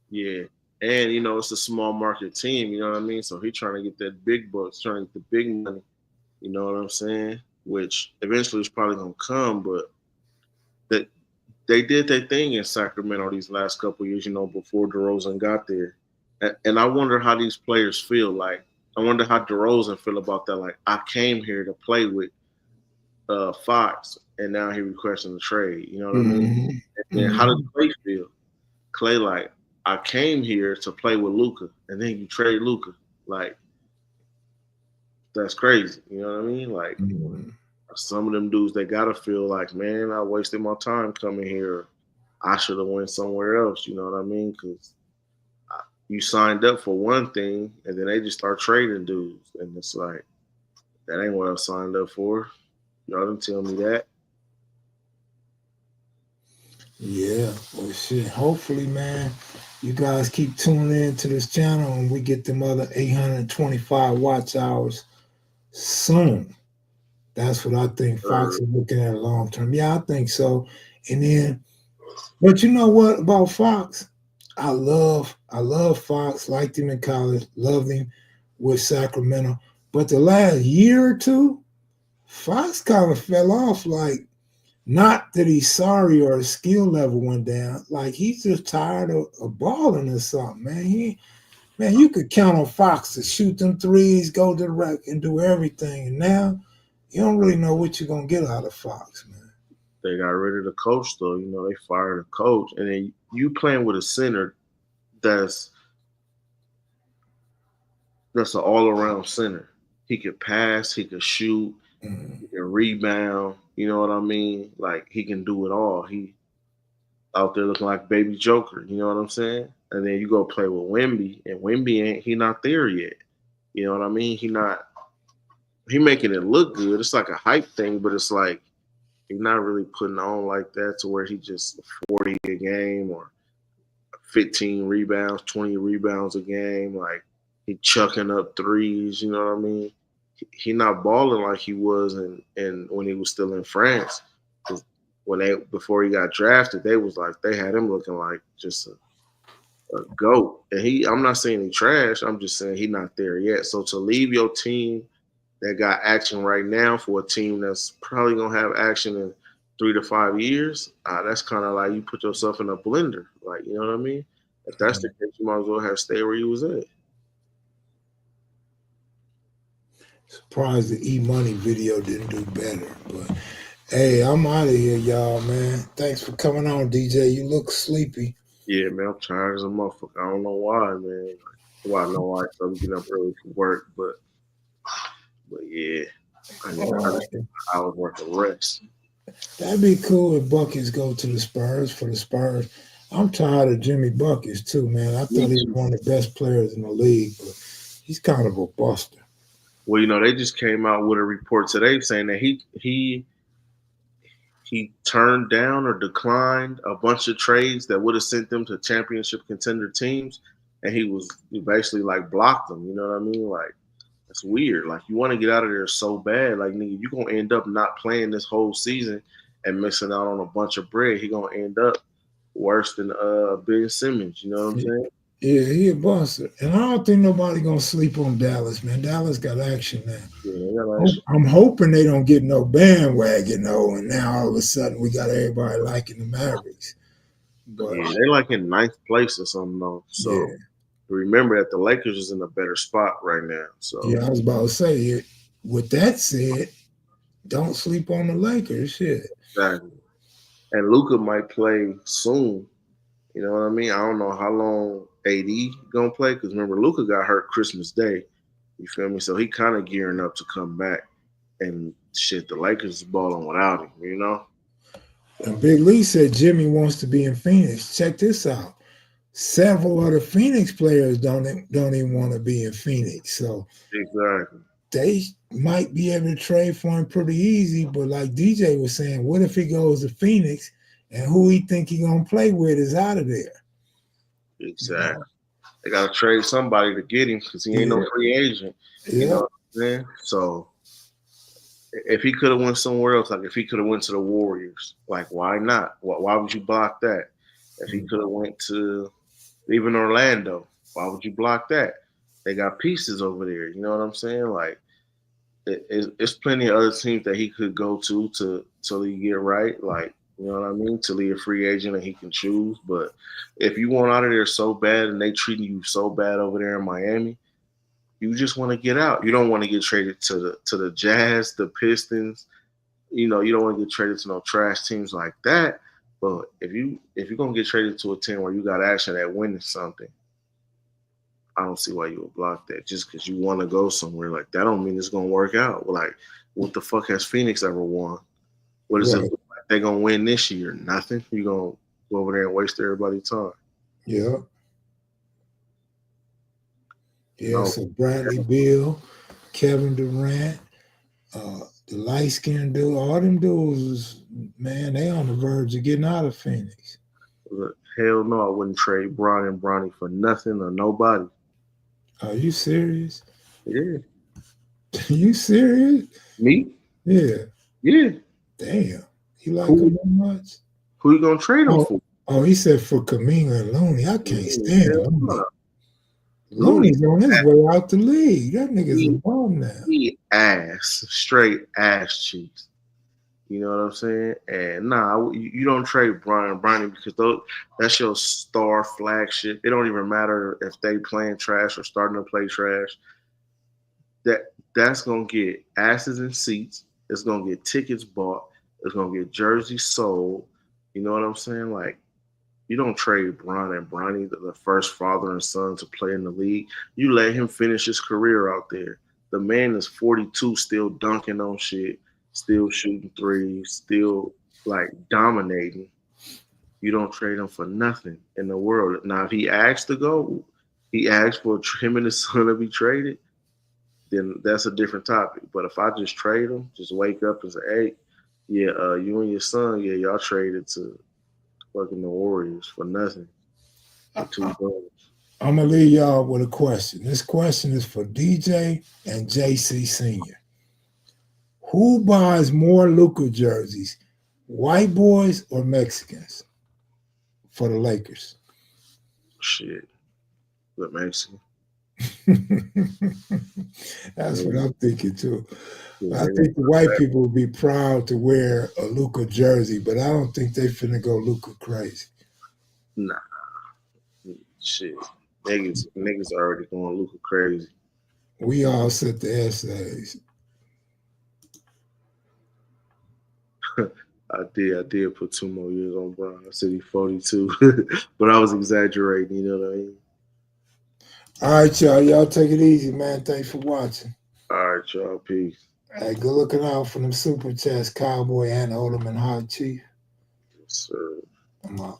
[SPEAKER 2] Yeah. And it's a small market team, you know what I mean? So he's trying to get that big bucks, trying to get the big money, you know what I'm saying? Which eventually is probably gonna come, but that they did their thing in Sacramento these last couple of years, before DeRozan got there. And I wonder how these players feel. Like, I wonder how DeRozan feel about that. Like, I came here to play with Fox, and now he requesting the trade. You know what I mean?
[SPEAKER 1] Mhm.
[SPEAKER 2] And then how does
[SPEAKER 1] Mhm.
[SPEAKER 2] Clay feel? Clay like, I came here to play with Luca, and then you trade Luca. Like, that's crazy. You know what I mean? Like,
[SPEAKER 1] Mhm.
[SPEAKER 2] some of them dudes, they gotta feel like, man, I wasted my time coming here. I should have went somewhere else. You know what I mean? Because you signed up for one thing, and then they just start trading dudes, and it's like that ain't what I signed up for. Y'all didn't tell me that.
[SPEAKER 1] Yeah, well, shit. Hopefully, man, you guys keep tuning in to this channel and we get them other 825 watch hours soon. That's what I think Fox is looking at long term. Yeah, I think so. And then, but you know what about Fox? I love Fox. Liked him in college. Loved him with Sacramento. But the last year or two, Fox kind of fell off. Like, not that he's sorry or his skill level went down. Like, he's just tired of balling or something, man. Man, you could count on Fox to shoot them threes, go to the rack, and do everything. And now you don't really know what you're gonna get out of Fox, man.
[SPEAKER 2] They got rid of the coach though. You know, they fired the coach, and then you playing with a center that's an all around center. He could pass, he could shoot,
[SPEAKER 1] Mm.
[SPEAKER 2] he can rebound. You know what I mean? Like he can do it all. He out there looking like baby Joker. You know what I'm saying? And then you go play with Wemby, and Wemby ain't he not there yet. You know what I mean? He making it look good. It's like a hype thing, but it's like he's not really putting on like that to where he just 40 a game or 15 rebounds, 20 rebounds a game. Like he chucking up threes. You know what I mean? He not balling like he was in when he was still in France. 'Cause when they before he got drafted, they was like they had him looking like just a goat. And I'm not saying he trash. I'm just saying he not there yet. So to leave your team that got action right now for a team that's probably gonna have action in 3 to 5 years, that's kind of like you put yourself in a blender. Like, you know what I mean? If that's the case, you might as well have stayed where you was at.
[SPEAKER 1] Surprised the E Money video didn't do better. But hey, I'm out of here, y'all, man. Thanks for coming on, DJ. You look sleepy.
[SPEAKER 2] Yeah, man, I'm tired as a motherfucker. I don't know why, man. Like, well, I know why I'm getting up early for work, but yeah, I need
[SPEAKER 1] All
[SPEAKER 2] to
[SPEAKER 1] right.
[SPEAKER 2] I was worth a rest.
[SPEAKER 1] That'd be cool if Buckets go to the Spurs for the Spurs. I'm tired of Jimmy Buckets too, man. I
[SPEAKER 2] Me
[SPEAKER 1] thought he was
[SPEAKER 2] too.
[SPEAKER 1] one of the best players in the league, but he's kind of a buster.
[SPEAKER 2] Well, they just came out with a report today saying that he turned down or declined a bunch of trades that would have sent them to championship contender teams, and he basically like blocked them. You know what I mean? Like that's weird. Like you want to get out of there so bad, like nigga, you gonna end up not playing this whole season and missing out on a bunch of bread. He gonna end up worse than Ben Simmons. You know what I'm saying?
[SPEAKER 1] Yeah, he a buster. And I don't think nobody gonna sleep on Dallas, man. Dallas got action now.
[SPEAKER 2] Yeah, they got that shit.
[SPEAKER 1] I'm hoping they don't get no bandwagon though, and now all of a sudden we got everybody liking the Mavericks. But
[SPEAKER 2] Yeah, they like in ninth place or something though. So
[SPEAKER 1] yeah,
[SPEAKER 2] remember that the Lakers is in a better spot right now. So
[SPEAKER 1] yeah, I was about to say it. With that said, don't sleep on the Lakers. Shit.
[SPEAKER 2] exactly. And Luca might play soon. You know what I mean? I don't know how long AD gonna play because remember Luca got hurt Christmas Day. You feel me? So he kind of gearing up to come back. And shit, the Lakers is balling without him. You know?
[SPEAKER 1] And Big Lee said Jimmy wants to be in Phoenix. Check this out. Several other Phoenix players don't even want to be in Phoenix. So
[SPEAKER 2] Exactly.
[SPEAKER 1] they might be able to trade for him pretty easy. But like DJ was saying, what if he goes to Phoenix and who he think he gonna play with is out of there? You
[SPEAKER 2] Exactly.
[SPEAKER 1] know?
[SPEAKER 2] They gotta trade somebody to get him because he ain't no
[SPEAKER 1] Yeah,
[SPEAKER 2] free agent. You know
[SPEAKER 1] yeah.
[SPEAKER 2] what I'm saying? So if he could have went somewhere else, like if he could have went to the Warriors, like why not? Why would you block that? If he could have went to even Orlando, why would you block that? They got pieces over there. You know what I'm saying? Like it's plenty of other teams that he could go to till he get right. Like you know what I mean? Till he a free agent and he can choose. But if you want out of there so bad and they treating you so bad over there in Miami, you just want to get out. You don't want to get traded to the Jazz, the Pistons, you know, you don't want to get traded to no trash teams like that. But if you're gonna get traded to a team where you got action at winning something, I don't see why you would block that. Just because you want to go somewhere like that, don't mean it's gonna work out. Like, what the fuck has Phoenix ever won? What does it
[SPEAKER 1] Right.
[SPEAKER 2] look like? They gonna win this year? Nothing. You gonna go over there and waste everybody's time?
[SPEAKER 1] Yeah. Yeah.
[SPEAKER 2] No.
[SPEAKER 1] So Bradley Beal, Kevin Durant, the light skinned dude, all them dudes, man, they on the verge of getting out of Phoenix.
[SPEAKER 2] Hell no, I wouldn't trade Bron and Bronny for nothing or nobody.
[SPEAKER 1] Are you serious?
[SPEAKER 2] Yeah.
[SPEAKER 1] You serious?
[SPEAKER 2] Me?
[SPEAKER 1] Yeah.
[SPEAKER 2] Yeah.
[SPEAKER 1] Damn. You like
[SPEAKER 2] Who
[SPEAKER 1] him that much?
[SPEAKER 2] who you gonna trade them
[SPEAKER 1] Oh,
[SPEAKER 2] for?
[SPEAKER 1] oh, he said for Kaminga and Looney. I can't stand
[SPEAKER 2] Hell
[SPEAKER 1] Looney.
[SPEAKER 2] no. Looney,
[SPEAKER 1] Looney's on his way out the league. That nigga's a
[SPEAKER 2] he,
[SPEAKER 1] bum now.
[SPEAKER 2] he ass, straight ass cheeks. You know what I'm saying? And nah, you don't trade Brian Bronny because that's your star flagship. It don't even matter if they playing trash or starting to play trash. That's gonna get asses in seats. It's gonna get tickets bought. It's gonna get jerseys sold. You know what I'm saying? Like, you don't trade Bron and Bronny, the first father and son to play in the league. You let him finish his career out there. The man is 42, still dunking on shit, still shooting threes, still like dominating. You don't trade him for nothing in the world. Now, if he asks to go, he asks for him and his son to be traded, then that's a different topic. But if I just trade him, just wake up and say, hey, yeah, you and your son, yeah, y'all traded to fucking the Warriors for nothing. For $2.
[SPEAKER 1] I'm gonna leave y'all with a question. This question is for DJ and JC Senior. Who buys more Luka jerseys, white boys or Mexicans, for the Lakers?
[SPEAKER 2] Shit, the Mexican.
[SPEAKER 1] That's what
[SPEAKER 2] Yeah,
[SPEAKER 1] I'm thinking too.
[SPEAKER 2] yeah,
[SPEAKER 1] I think the white people would be proud to wear a Luka jersey, but I don't think they finna go Luka crazy.
[SPEAKER 2] nah, shit. Niggas already going Luca crazy.
[SPEAKER 1] We all set the essays.
[SPEAKER 2] I did put 2 more years on Brown. I said he's 42, but I was exaggerating. You know what I mean?
[SPEAKER 1] All right, y'all. Y'all take it easy, man. Thanks for watching.
[SPEAKER 2] All right, y'all. Peace.
[SPEAKER 1] Hey, good looking out for them super chats, Cowboy and Alderman High Chief.
[SPEAKER 2] Yes, sir.
[SPEAKER 1] I'm out.